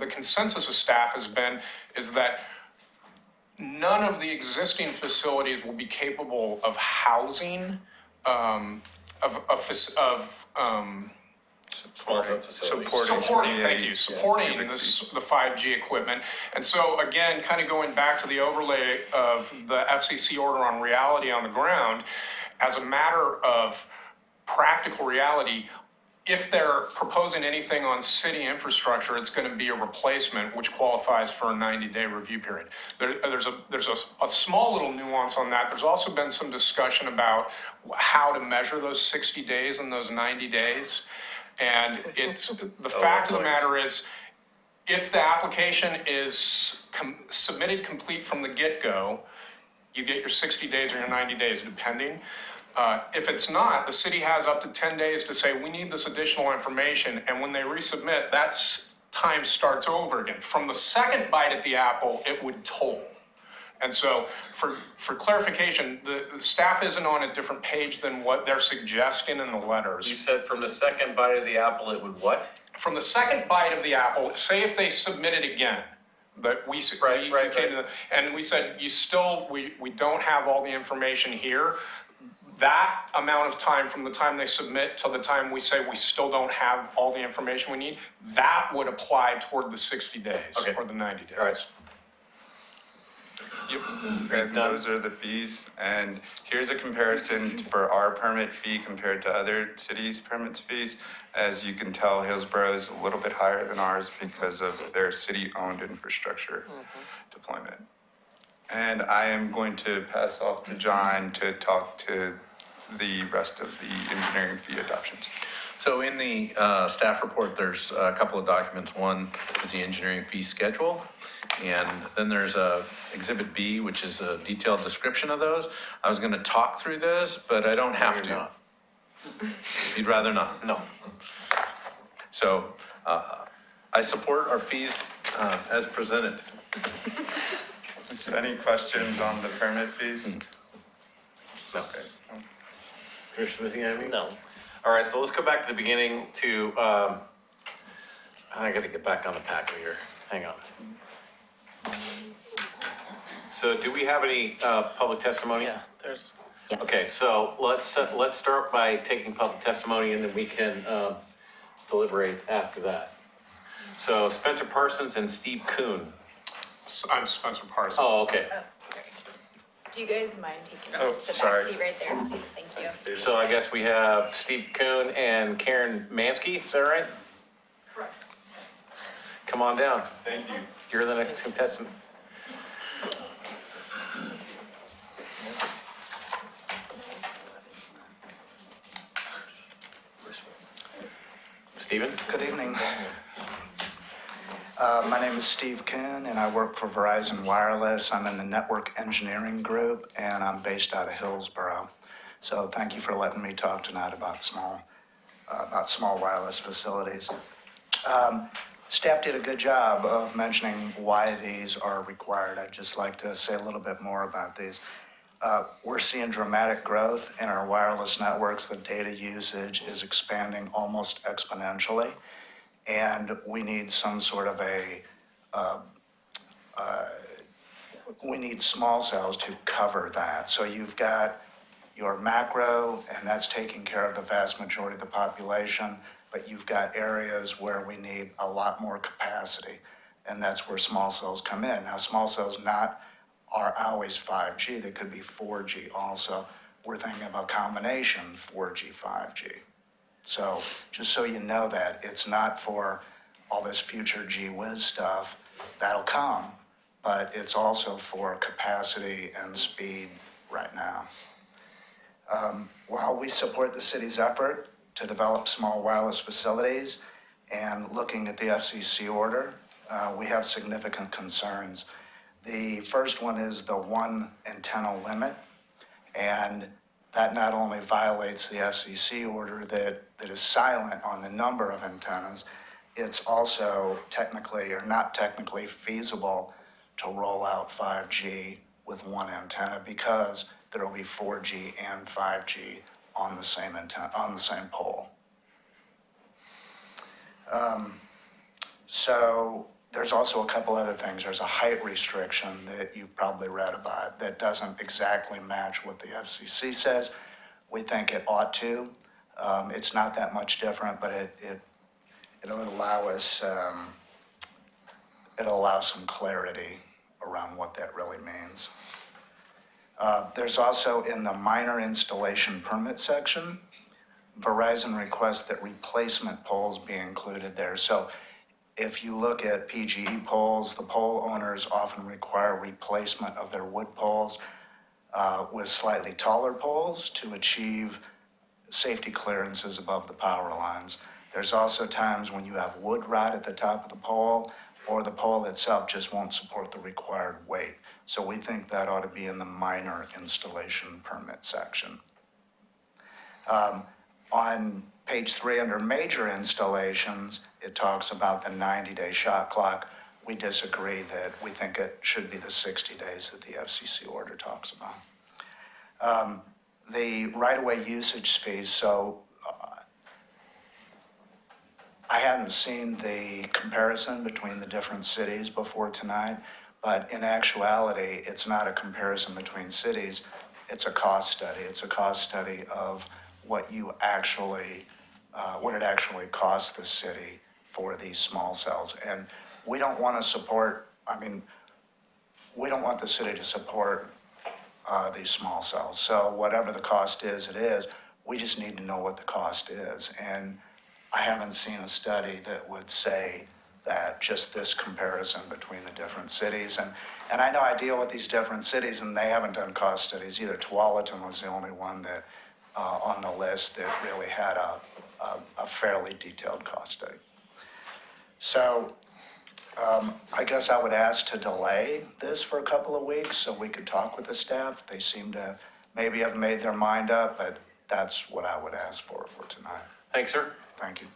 consensus of staff has been is that none of the existing facilities will be capable of housing, Small cell facility. supporting the 5G equipment. And so again, kind of going back to the overlay of the FCC order on reality on the ground, as a matter of practical reality, if they're proposing anything on city infrastructure, it's going to be a replacement, which qualifies for a 90-day review period. There's a small little nuance on that. There's also been some discussion about how to measure those 60 days and those 90 days. And it's, the fact of the matter is, if the application is submitted complete from the get-go, you get your 60 days or your 90 days, depending. If it's not, the city has up to 10 days to say, we need this additional information, and when they resubmit, that time starts over again. From the second bite at the apple, it would toll. And so, for clarification, the staff isn't on a different page than what they're suggesting in the letters. You said from the second bite of the apple, it would what? From the second bite of the apple, say if they submit it again, But we Right, right, came to the, and we said, we don't have all the information here. That amount of time from the time they submit till the time we say we still don't have all the information we need, that would apply toward the 60 days Okay. or the 90 days. All right. And those are the fees. And here's a comparison for our permit fee compared to other cities' permit fees. As you can tell, Hillsborough is a little bit higher than ours because of their city-owned infrastructure deployment. And I am going to pass off to John to talk to the rest of the engineering fee adoptions. So in the staff report, there's a couple of documents. One is the engineering fee schedule, and then there's Exhibit B, which is a detailed description of those. I was going to talk through this, but I don't have You're to. not. You'd rather not? No. So I support our fees as presented. Is there any questions on the permit fees? No. Commissioner Smithy, anything? No. All right, so let's go back to the beginning to, I gotta get back on the packet here. Hang on. So do we have any public testimony? Yeah, there's, Yes. Okay, so let's start by taking public testimony and then we can deliberate after that. So Spencer Parsons and Steve Kuhn. I'm Spencer Parsons. Oh, okay. Do you guys mind taking Oh, just the sorry. back seat right there, please? Thank you. So I guess we have Steve Kuhn and Karen Mansky, is that right? Correct. Come on down. Thank you. You're the next contestant. Steven? Good evening. My name is Steve Kuhn, and I work for Verizon Wireless. I'm in the network engineering group, and I'm based out of Hillsborough. So thank you for letting me talk tonight about small wireless facilities. Staff did a good job of mentioning why these are required. I'd just like to say a little bit more about these. We're seeing dramatic growth in our wireless networks. The data usage is expanding almost exponentially, and we need some sort of we need small cells to cover that. So you've got your macro, and that's taking care of the vast majority of the population, but you've got areas where we need a lot more capacity, and that's where small cells come in. Now, small cells are always 5G, they could be 4G also. We're thinking of a combination 4G, 5G. So just so you know that, it's not for all this future gee whiz stuff, that'll come, but it's also for capacity and speed right now. While we support the city's effort to develop small wireless facilities and looking at the FCC order, we have significant concerns. The first one is the one antenna limit, and that not only violates the FCC order that is silent on the number of antennas, it's also technically or not technically feasible to roll out 5G with one antenna because there will be 4G and 5G on the same antenna, on the same pole. So there's also a couple other things. There's a height restriction that you've probably read about that doesn't exactly match what the FCC says. We think it ought to. It's not that much different, but it'll allow us, it'll allow some clarity around what that really means. There's also in the minor installation permit section, Verizon requests that replacement poles be included there. So if you look at PGE poles, the pole owners often require replacement of their wood poles with slightly taller poles to achieve safety clearances above the power lines. There's also times when you have wood rot at the top of the pole, or the pole itself just won't support the required weight. So we think that ought to be in the minor installation permit section. On page 3 under major installations, it talks about the 90-day shot clock. We disagree that we think it should be the 60 days that the FCC order talks about. The right-of-way usage fees, so I hadn't seen the comparison between the different cities before tonight, but in actuality, it's not a comparison between cities. It's a cost study. It's a cost study of what you actually, what it actually costs the city for these small cells. And we don't want to support, we don't want the city to support these small cells. So whatever the cost is, it is. We just need to know what the cost is. And I haven't seen a study that would say that just this comparison between the different cities. And I know I deal with these different cities and they haven't done cost studies either. Tualatin was the only one that, on the list that really had a fairly detailed cost study. So I guess I would ask to delay this for a couple of weeks so we could talk with the staff. They seem to maybe have made their mind up, but that's what I would ask for tonight. Thanks, sir. Thank you.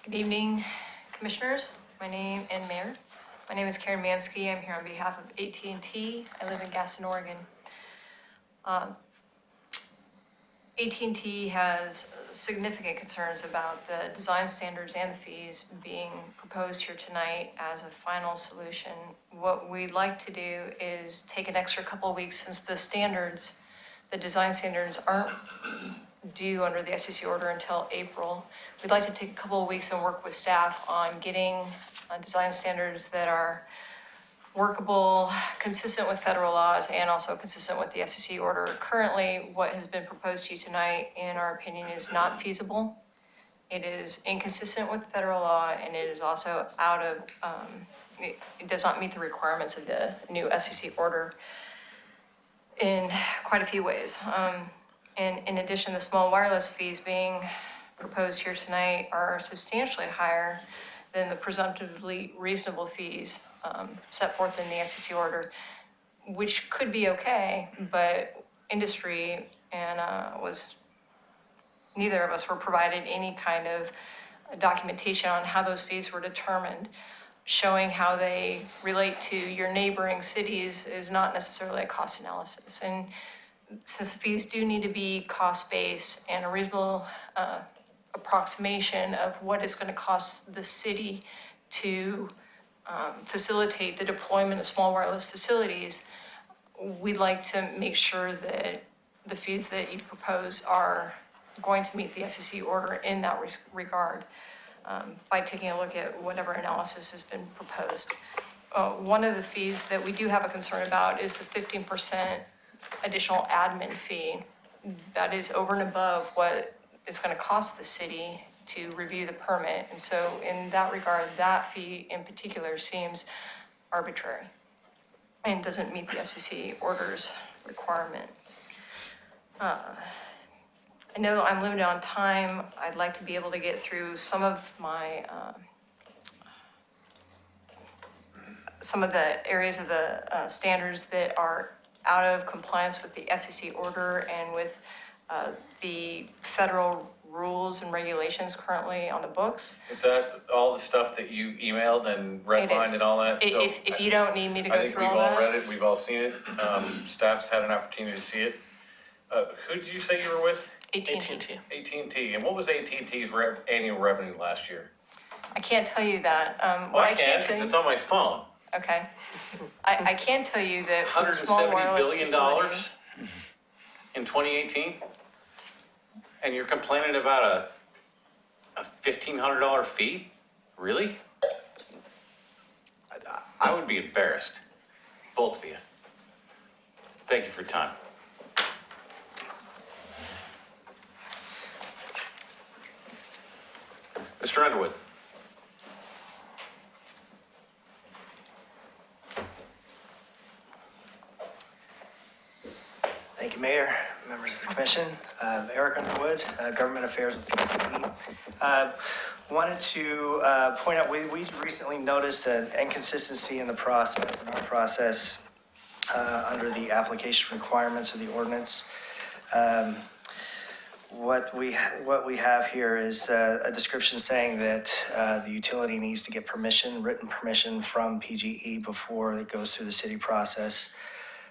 Good evening, Commissioners. And Mayor. My name is Karen Mansky. I'm here on behalf of AT&T. I live in Gaston, Oregon. AT&T has significant concerns about the design standards and the fees being proposed here tonight as a final solution. What we'd like to do is take an extra couple of weeks since the design standards aren't due under the FCC order until April. We'd like to take a couple of weeks and work with staff on getting design standards that are workable, consistent with federal laws, and also consistent with the FCC order. Currently, what has been proposed to you tonight, in our opinion, is not feasible. It is inconsistent with federal law, and it is also out of, it does not meet the requirements of the new FCC order in quite a few ways. And in addition, the small wireless fees being proposed here tonight are substantially higher than the presumptively reasonable fees set forth in the FCC order, which could be okay, but industry and neither of us were provided any kind of documentation on how those fees were determined. Showing how they relate to your neighboring cities is not necessarily a cost analysis. And since the fees do need to be cost-based and a reasonable approximation of what it's going to cost the city to facilitate the deployment of small wireless facilities, we'd like to make sure that the fees that you propose are going to meet the FCC order in that regard by taking a look at whatever analysis has been proposed. One of the fees that we do have a concern about is the 15% additional admin fee. That is over and above what it's going to cost the city to review the permit. And so in that regard, that fee in particular seems arbitrary and doesn't meet the FCC order's requirement. I know I'm limited on time. I'd like to be able to get through some of my, some of the areas of the standards that are out of compliance with the FCC order and with the federal rules and regulations currently on the books. Is that all the stuff that you emailed and redlined and all that? So If you don't need me to I go think through we've all all that. read it, we've all seen it. Staff's had an opportunity to see it. Who did you say you were with? AT&T. AT&T. And what was AT&T's annual revenue last year? I can't tell you that. Well, What I I can, can because tell it's you, on my phone. okay. I can tell you that for the small $170 wireless billion facilities. in 2018? And you're complaining about a $1,500 fee? Really? I would be embarrassed, both of you. Thank you for your time. Mr. Underwood. Thank you, Mayor, members of the commission. Eric Underwood, Government Affairs with PG&E. Wanted to point out, we recently noticed an inconsistency in the process, in our process, under the application requirements of the ordinance. What we have here is a description saying that the utility needs to get permission, written permission from PG&E before it goes through the city process.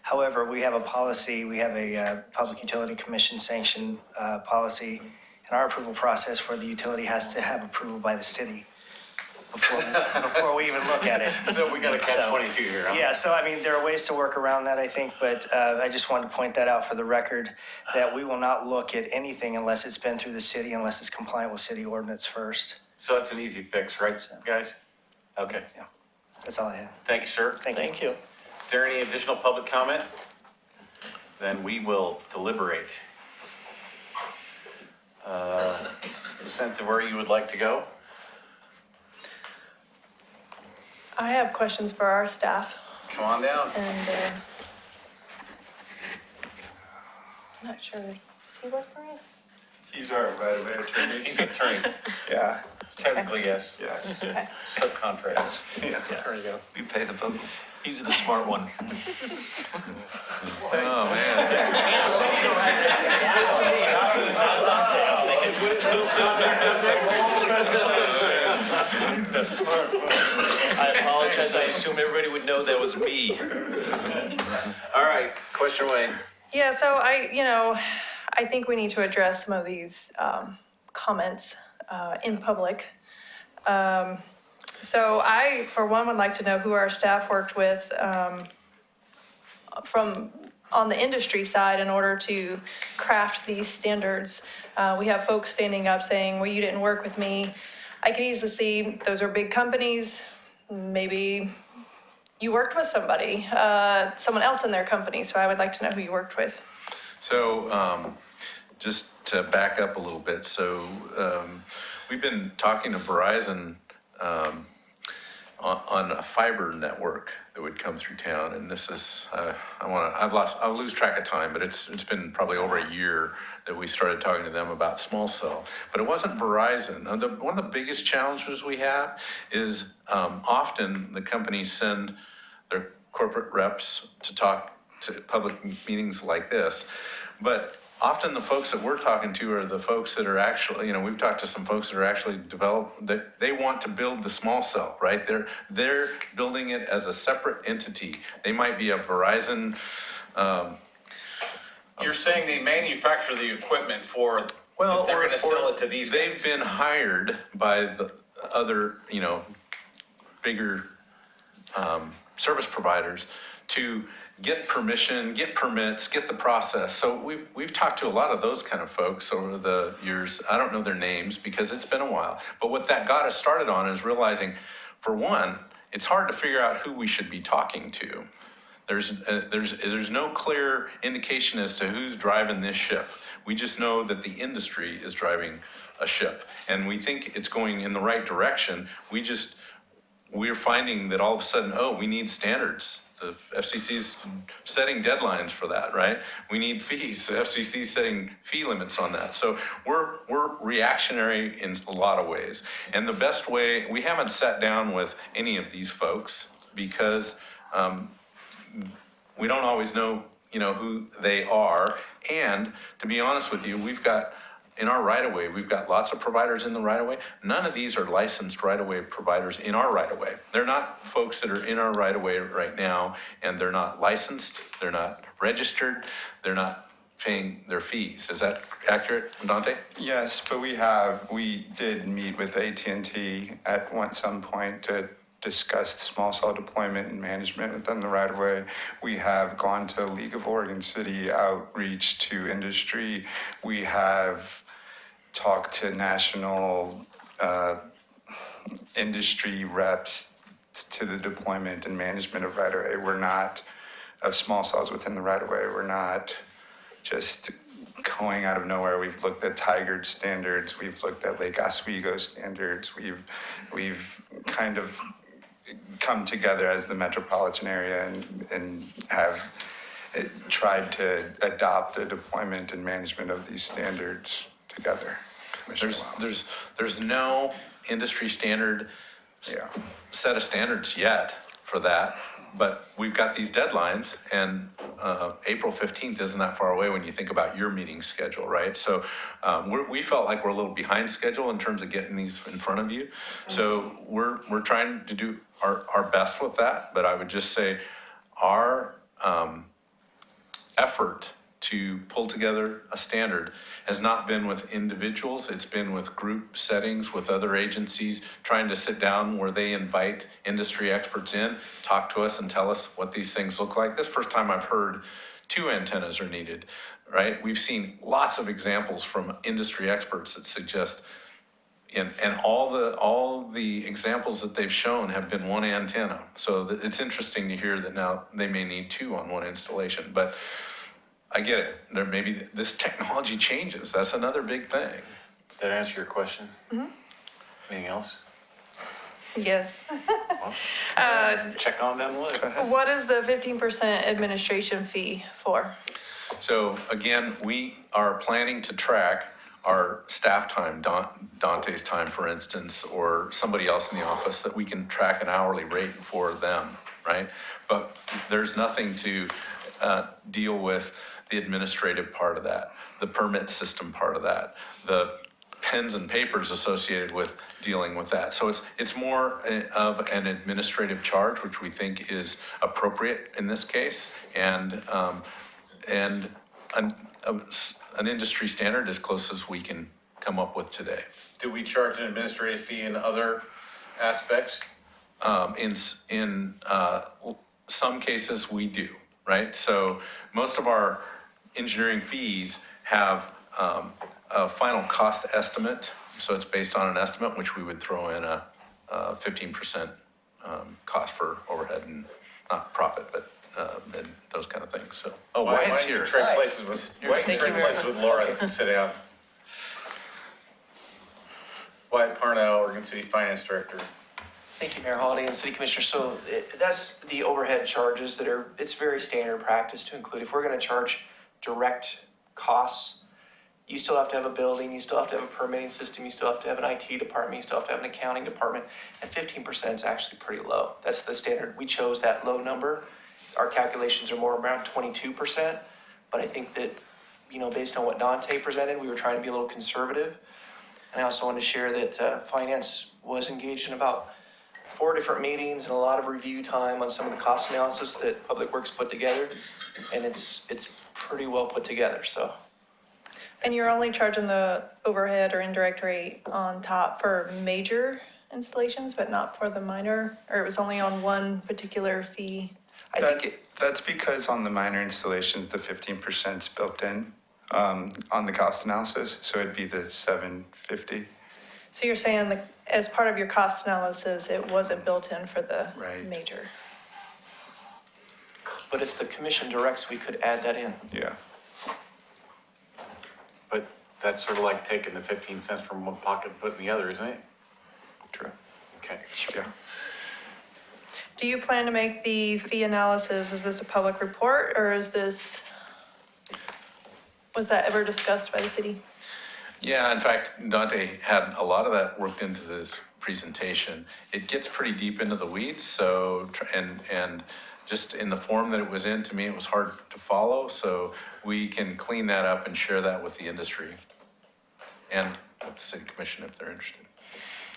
However, we have a policy, we have a Public Utility Commission sanctioned policy, And our approval process for the utility has to have approval by the city before we even look at it. So we got a So, catch-22 here, huh? Yeah, so I mean, there are ways to work around that, I think, but I just wanted to point that out for the record, that we will not look at anything unless it's been through the city, unless it's compliant with city ordinance first. So that's an easy fix, right, guys? Okay. That's all I have. Thank you, sir. Thank you. Is there any additional public comment? Then we will deliberate. Sense of where you would like to go? I have questions for our staff, Come on down. and I'm not sure, does he work for us? He's our right-of-way attorney. He's an attorney. Yeah, Technically, yes. yes. Okay. Subcontract. Yeah, There you go. we pay the bill. He's the smart one. Oh, man. He's the smart one. I apologize, I assume everybody would know that was me. All right, question away. Yeah, so I think we need to address some of these comments in public. So I, for one, would like to know who our staff worked with on the industry side in order to craft these standards. We have folks standing up saying, well, you didn't work with me. I could easily see those are big companies. Maybe you worked with somebody, someone else in their company. So I would like to know who you worked with. So, just to back up a little bit, so we've been talking to Verizon on a fiber network that would come through town, and this is I'll lose track of time, but it's been probably over a year that we started talking to them about small cell. But it wasn't Verizon. One of the biggest challenges we have is often the companies send their corporate reps to talk to public meetings like this, but often the folks that we're talking to are the folks that are actually, we've talked to some folks that are actually they want to build the small cell, right? They're building it as a separate entity. They might be a Verizon. You're saying they manufacture the equipment for, Well, they're or gonna sell it to these guys? They've been hired by the other, bigger service providers to get permission, get permits, get the process. So we've talked to a lot of those kind of folks over the years. I don't know their names because it's been a while. But what that got us started on is realizing, for one, it's hard to figure out who we should be talking to. There's no clear indication as to who's driving this ship. We just know that the industry is driving a ship, and we think it's going in the right direction. We're finding that all of a sudden, we need standards. The FCC's setting deadlines for that, right? We need fees. The FCC's setting fee limits on that. So we're reactionary in a lot of ways. And the best way, we haven't sat down with any of these folks because we don't always know, who they are. And to be honest with you, in our right-of-way, we've got lots of providers in the right-of-way. None of these are licensed right-of-way providers in our right-of-way. They're not folks that are in our right-of-way right now, and they're not licensed, they're not registered, they're not paying their fees. Is that accurate, Dante? Yes, but we did meet with AT&T at some point to discuss small cell deployment and management within the right-of-way. We have gone to League of Oregon City outreach to industry. We have talked to national industry reps to the deployment and management of right-of-way. We're not of small cells within the right-of-way. We're not just going out of nowhere. We've looked at Tigard standards. We've looked at Lake Oswego standards. We've kind of come together as the metropolitan area and have tried to adopt the deployment and management of these standards together. There's no industry standard set of standards yet for that, but we've got these deadlines, and April 15th isn't that far away when you think about your meeting schedule, right? So we felt like we're a little behind schedule in terms of getting these in front of you. So we're trying to do our best with that, but I would just say our effort to pull together a standard has not been with individuals, it's been with group settings, with other agencies, trying to sit down where they invite industry experts in, talk to us and tell us what these things look like. This is the first time I've heard 2 antennas are needed, right? We've seen lots of examples from industry experts that suggest, and all the examples that they've shown have been 1 antenna. So it's interesting to hear that now they may need 2 on 1 installation, but I get it. There maybe this technology changes. That's another big thing. Did that answer your question? Anything else? Yes. Check on down the list. What is the 15% administration fee for? So again, we are planning to track our staff time, Dante's time, for instance, or somebody else in the office, that we can track an hourly rate for them, right? But there's nothing to deal with the administrative part of that, the permit system part of that, the pens and papers associated with dealing with that. So it's more of an administrative charge, which we think is appropriate in this case, and an industry standard as close as we can come up with today. Do we charge an administrative fee in other aspects? In some cases, we do, right? So most of our engineering fees have a final cost estimate. So it's based on an estimate, which we would throw in a 15% cost for overhead and not profit, but and those kind of things. So, Wyatt's here. Trade places with Laura. Sit down. Wyatt Parnell, Oregon City Finance Director. Thank you, Mayor Holliday and City Commissioner. So that's the overhead charges that are, it's very standard practice to include. If we're going to charge direct costs, you still have to have a building, you still have to have a permitting system, you still have to have an IT department, you still have to have an accounting department, and 15% is actually pretty low. That's the standard. We chose that low number. Our calculations are more around 22%, but I think that, you know, based on what Dante presented, we were trying to be a little conservative. And I also want to share that finance was engaged in about 4 different meetings and a lot of review time on some of the cost analysis that Public Works put together, and it's pretty well put together, so. And you're only charging the overhead or indirect rate on top for major installations, but not for the minor? Or it was only on one particular fee? That's because on the minor installations, the 15% is built in on the cost analysis, so it'd be the 750. So you're saying that as part of your cost analysis, it wasn't built in for the Right. major? But if the commission directs, we could add that in. Yeah. But that's sort of like taking the 15 cents from one pocket and putting the other, isn't it? True. Okay. Yeah. Do you plan to make the fee analysis, is this a public report, or is this, was that ever discussed by the city? Yeah, in fact, Dante had a lot of that worked into this presentation. It gets pretty deep into the weeds, so, and just in the form that it was in, to me, it was hard to follow, so we can clean that up and share that with the industry and with the city commission if they're interested.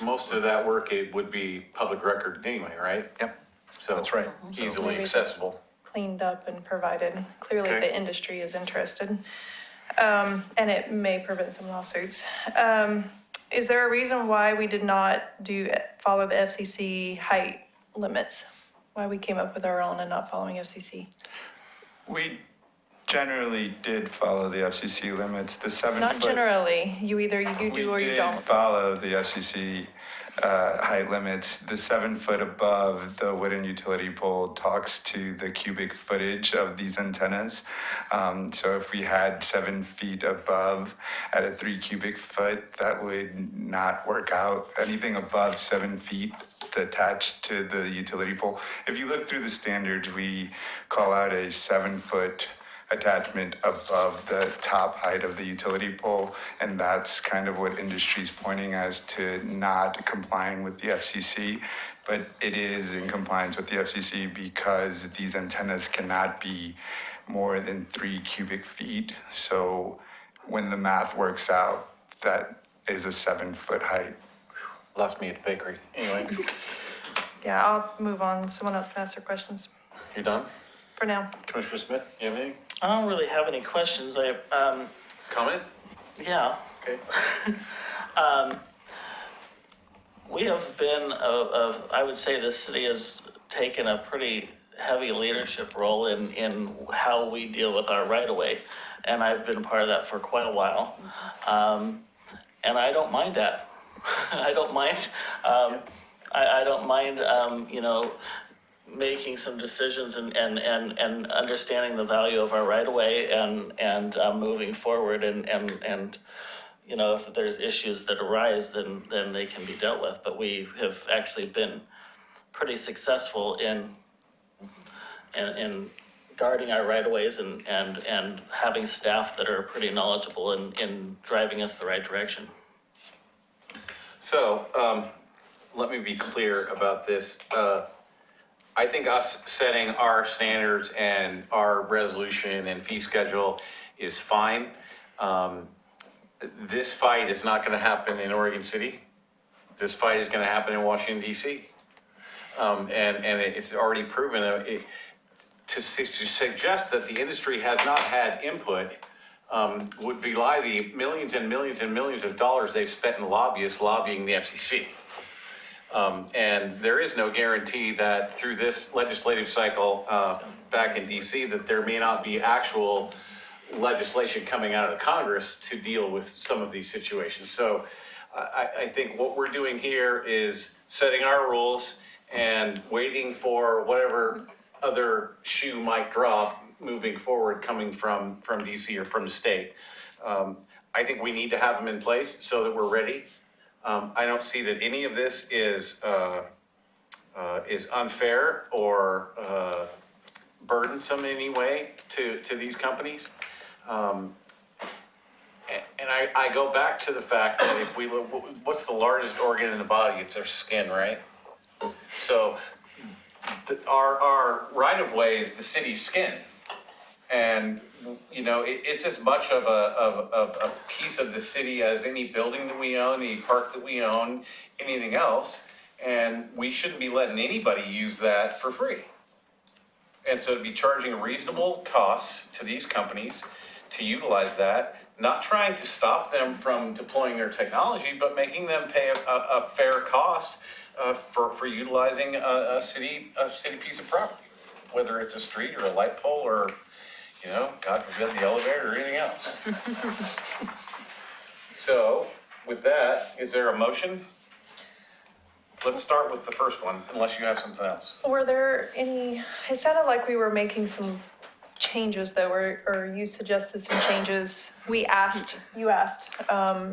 Most of that work, it would be public record anyway, right? Yep, So that's right. easily accessible. Cleaned up and provided. Clearly, Okay. the industry is interested. And it may prevent some lawsuits. Is there a reason why we did not follow the FCC height limits? Why we came up with our own and not following FCC? We generally did follow the FCC limits. The 7 Not foot. generally. You do or you We don't. did follow the FCC height limits. The 7 foot above the wooden utility pole talks to the cubic footage of these antennas. So if we had 7 feet above at a 3 cubic foot, that would not work out. Anything above 7 feet attached to the utility pole. If you look through the standards, we call out a 7 foot attachment above the top height of the utility pole, and that's kind of what industry's pointing as to not complying with the FCC, but it is in compliance with the FCC because these antennas cannot be more than 3 cubic feet. So when the math works out, that is a 7 foot height. Lost me at the bakery. Anyway, Yeah, I'll move on. Someone else can ask their questions. you done? for now. Commissioner Smith, you have anything? I don't really have any questions. Comment? Yeah. Okay. We have been, I would say the city has taken a pretty heavy leadership role in how we deal with our right-of-way. And I've been part of that for quite a while. And I don't mind that. I don't mind, I don't mind, you know, making some decisions and understanding the value of our right-of-way and moving forward and you know, if there's issues that arise, then they can be dealt with. But we have actually been pretty successful in guarding our right-of-ways and having staff that are pretty knowledgeable in driving us the right direction. So, let me be clear about this. I think us setting our standards and our resolution and fee schedule is fine. This fight is not gonna happen in Oregon City. This fight is gonna happen in Washington DC. And it's already proven, to suggest that the industry has not had input would belie the millions and millions and millions of dollars they've spent in lobbyists lobbying the FCC. And there is no guarantee that through this legislative cycle back in DC that there may not be actual legislation coming out of the Congress to deal with some of these situations. So I think what we're doing here is setting our rules and waiting for whatever other shoe might drop moving forward coming from DC or from the state. I think we need to have them in place so that we're ready. I don't see that any of this is unfair or burdensome in any way to these companies. And I go back to the fact that if we look, what's the largest organ in the body? It's our skin, right? So our right-of-way is the city's skin. And, you know, it's as much of a piece of the city as any building that we own, any park that we own, anything else. And we shouldn't be letting anybody use that for free. And so to be charging reasonable costs to these companies to utilize that, not trying to stop them from deploying their technology, but making them pay a fair cost for utilizing a city piece of property, whether it's a street or a light pole or, you know, God forbid, the elevator or anything else. So with that, is there a motion? Let's start with the first one, unless you have something else. Were there any, it sounded like we were making some changes though, or you suggested some changes. You asked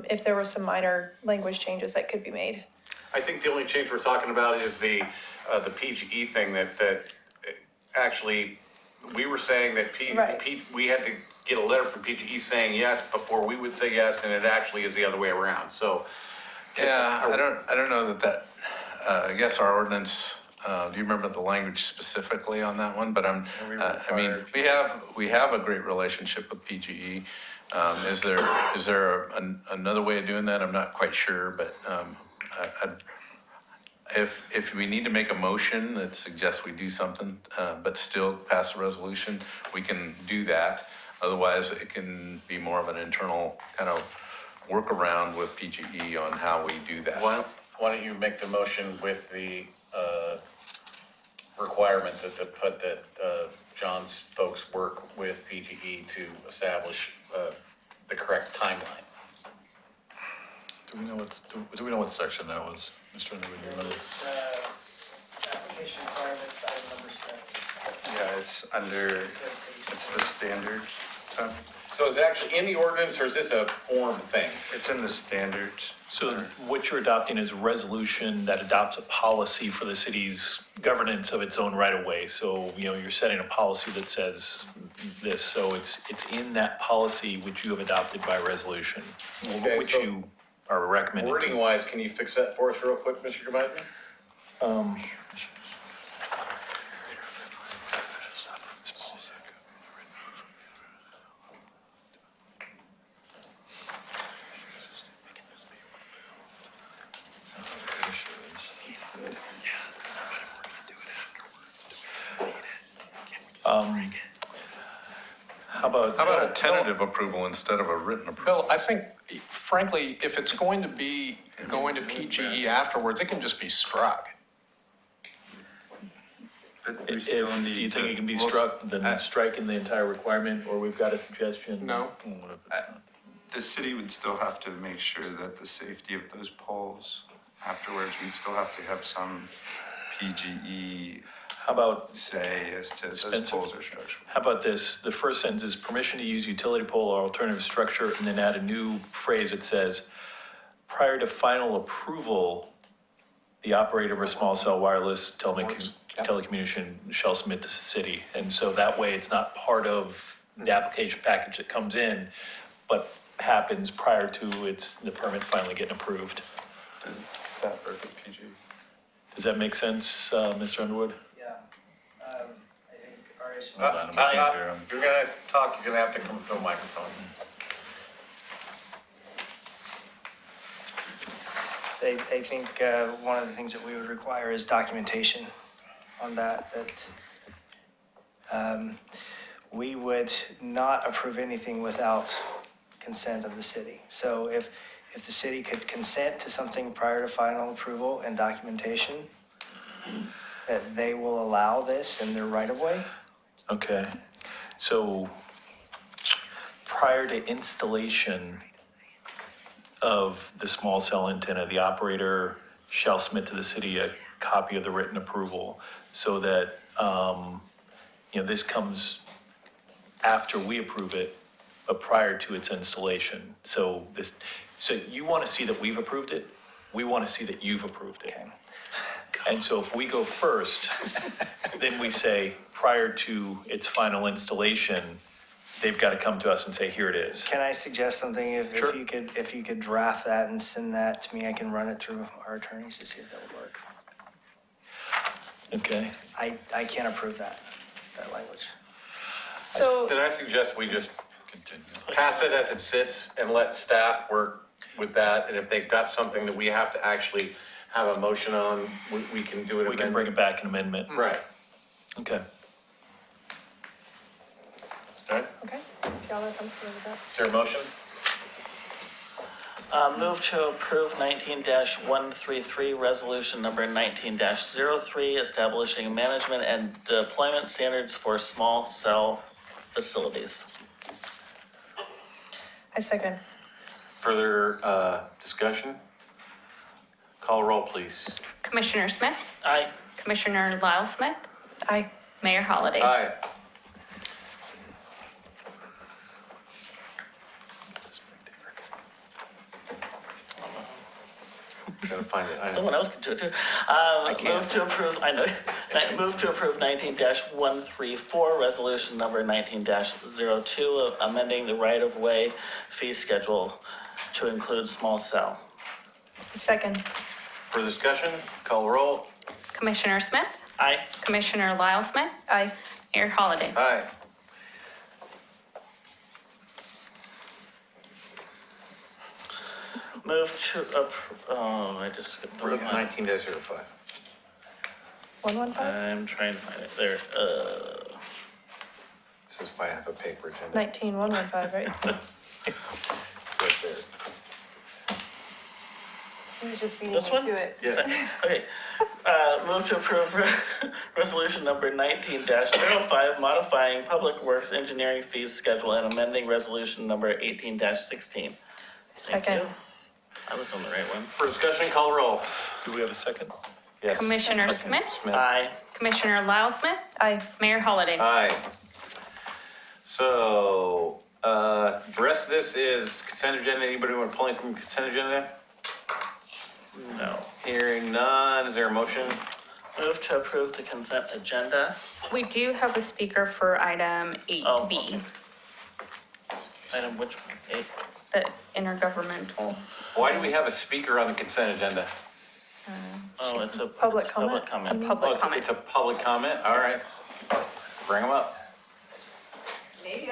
if there were some minor language changes that could be made. I think the only change we're talking about is the PGE thing that actually, we were saying that we had to get a letter from PGE saying yes before we would say yes, and it actually is the other way around, so. Yeah, I don't know that, I guess our ordinance, do you remember the language specifically on that one? But I mean, we have a great relationship with PGE. Is there another way of doing that? I'm not quite sure, but if we need to make a motion that suggests we do something, but still pass a resolution, we can do that. Otherwise, it can be more of an internal kind of workaround with PGE on how we do that. Why don't you make the motion with the requirement that John's folks work with PGE to establish the correct timeline? Do we know what section that was, Mr. Underwood? Application requirements, item number 7. Yeah, it's the standard. So is it actually in the ordinance, or is this a form thing? It's in the standard. So what you're adopting is a resolution that adopts a policy for the city's governance of its own right-of-way. So, you know, you're setting a policy that says this, so it's in that policy which you have adopted by resolution, Okay, which so you are recommending. Wording wise, can you fix that for us real quick, Mr. Gemeisner? How about? How about a tentative approval instead of a written approval? Bill, I think frankly, if it's going to be going to PGE afterwards, it can just be struck. If you think it can be struck, then striking the entire requirement, or we've got a suggestion? No? The city would still have to make sure that the safety of those poles afterwards, we'd still have to have some PGE How about, say as to those Spencer? poles are structural. how about this? The first sentence is permission to use utility pole or alternative structure, and then add a new phrase that says, prior to final approval, the operator of a small cell wireless telecommunication shall submit to the city. And so that way it's not part of the application package that comes in, but happens prior to the permit finally getting approved. Does that work with PG? Does that make sense, Mr. Underwood? Yeah. I think RS. If you're gonna talk, you're gonna have to come to a microphone. I think one of the things that we would require is documentation on that we would not approve anything without consent of the city. So if the city could consent to something prior to final approval and documentation, that they will allow this in their right of way. Okay, so prior to installation of the small cell antenna, the operator shall submit to the city a copy of the written approval so that, this comes after we approve it, but prior to its installation. So you want to see that we've approved it, we want to see that you've approved it. Okay. And so if we go first, then we say, prior to its final installation, they've got to come to us and say, here it is. Can I suggest something? Sure. If you could draft that and send that to me, I can run it through our attorneys to see if that would work. Okay, I can't approve that language. So, Then I suggest we just pass it as it sits and let staff work with that. And if they've got something that we have to actually have a motion on, we can do it. we can bring it back an amendment. Right. Okay. All right. okay, y'all are comfortable with that? Is there a motion? Move to approve 19-133, resolution number 19-03, establishing management and deployment standards for small cell facilities. I second. Further discussion? Call roll, please. Commissioner Smith, Aye. Commissioner Lyle Smith, Aye. Mayor Holliday. Aye. Gotta find it. I know. Someone else could do it too. can't. Move to approve, I know, move to approve 19-134, resolution number 19-02, amending the right-of-way fee schedule to include small cell. Second. For discussion, call roll. Commissioner Smith, Aye. Commissioner Lyle Smith, Aye. Mayor Holliday. Aye. Move to, I just skipped the Approve one. 19-05. 115? I'm trying to find it there. This is why I have a paper agenda. 19115, right? Right there. He was just beating This me one? to it. Yeah. Okay, move to approve resolution number 19-05, modifying public works engineering fees schedule and amending resolution number 18-16. Second. I was on the right one. For discussion, call roll. Do we have a second? Yes. Commissioner Smith, Aye. Commissioner Lyle Smith, Aye. Mayor Holliday. Aye. So, the rest of this is consent agenda. Anybody want to pull anything from consent agenda? No. Hearing none. Is there a motion? Move to approve the consent agenda. We do have a speaker for item 8B, Oh, okay. Item which one? 8? the intergovernmental. Why do we have a speaker on the consent agenda? Oh, it's a Public it's comment? comment. A public Oh, comment. it's a public comment? All right. Bring them up. Maybe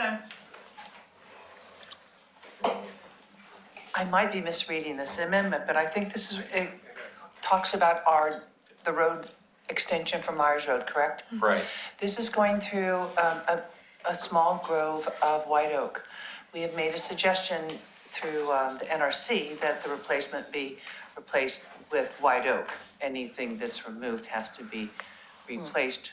I might be misreading this amendment, but I think this is, it talks about the road extension from Myers Road, correct? Right. This is going through a small grove of white oak. We have made a suggestion through the NRC that the replacement be replaced with white oak. Anything that's removed has to be replaced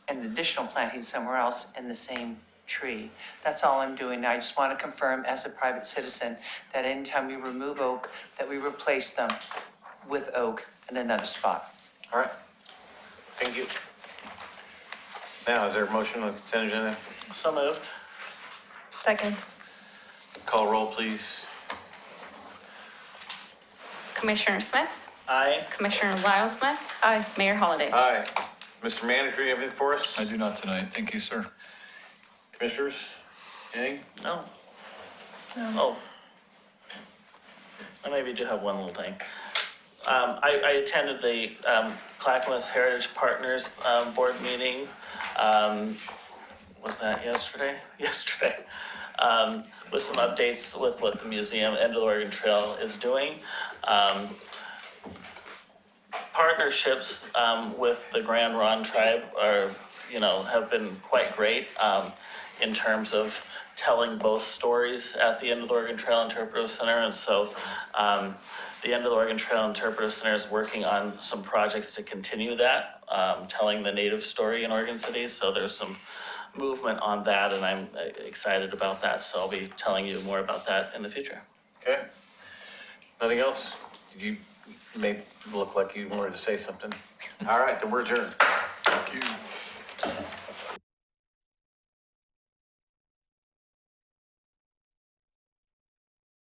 and additional planting somewhere else in the same tree. That's all I'm doing. I just want to confirm as a private citizen that anytime we remove oak, that we replace them with oak in another spot. All right. Thank you. Now, is there a motion on the consent agenda? So moved. Second. Call roll, please. Commissioner Smith? Aye. Commissioner Lyle Smith? Aye. Mayor Holliday? Aye. Mr. Manager, you have anything for us? I do not tonight. Thank you, sir. Commissioners? Anything? No. Oh. I maybe do have one little thing. I attended the Clackamas Heritage Partners Board meeting. Was that yesterday? Yesterday. With some updates with what the museum, End of the Oregon Trail is doing. Partnerships with the Grand Ronde tribe are, have been quite great in terms of telling both stories at the End of the Oregon Trail Interpretive Center. And so the End of the Oregon Trail Interpretive Center is working on some projects to continue that, telling the native story in Oregon City. So there's some movement on that, and I'm excited about that. So I'll be telling you more about that in the future. Okay. Nothing else? You may look like you wanted to say something. All right, then we're adjourned. Thank you.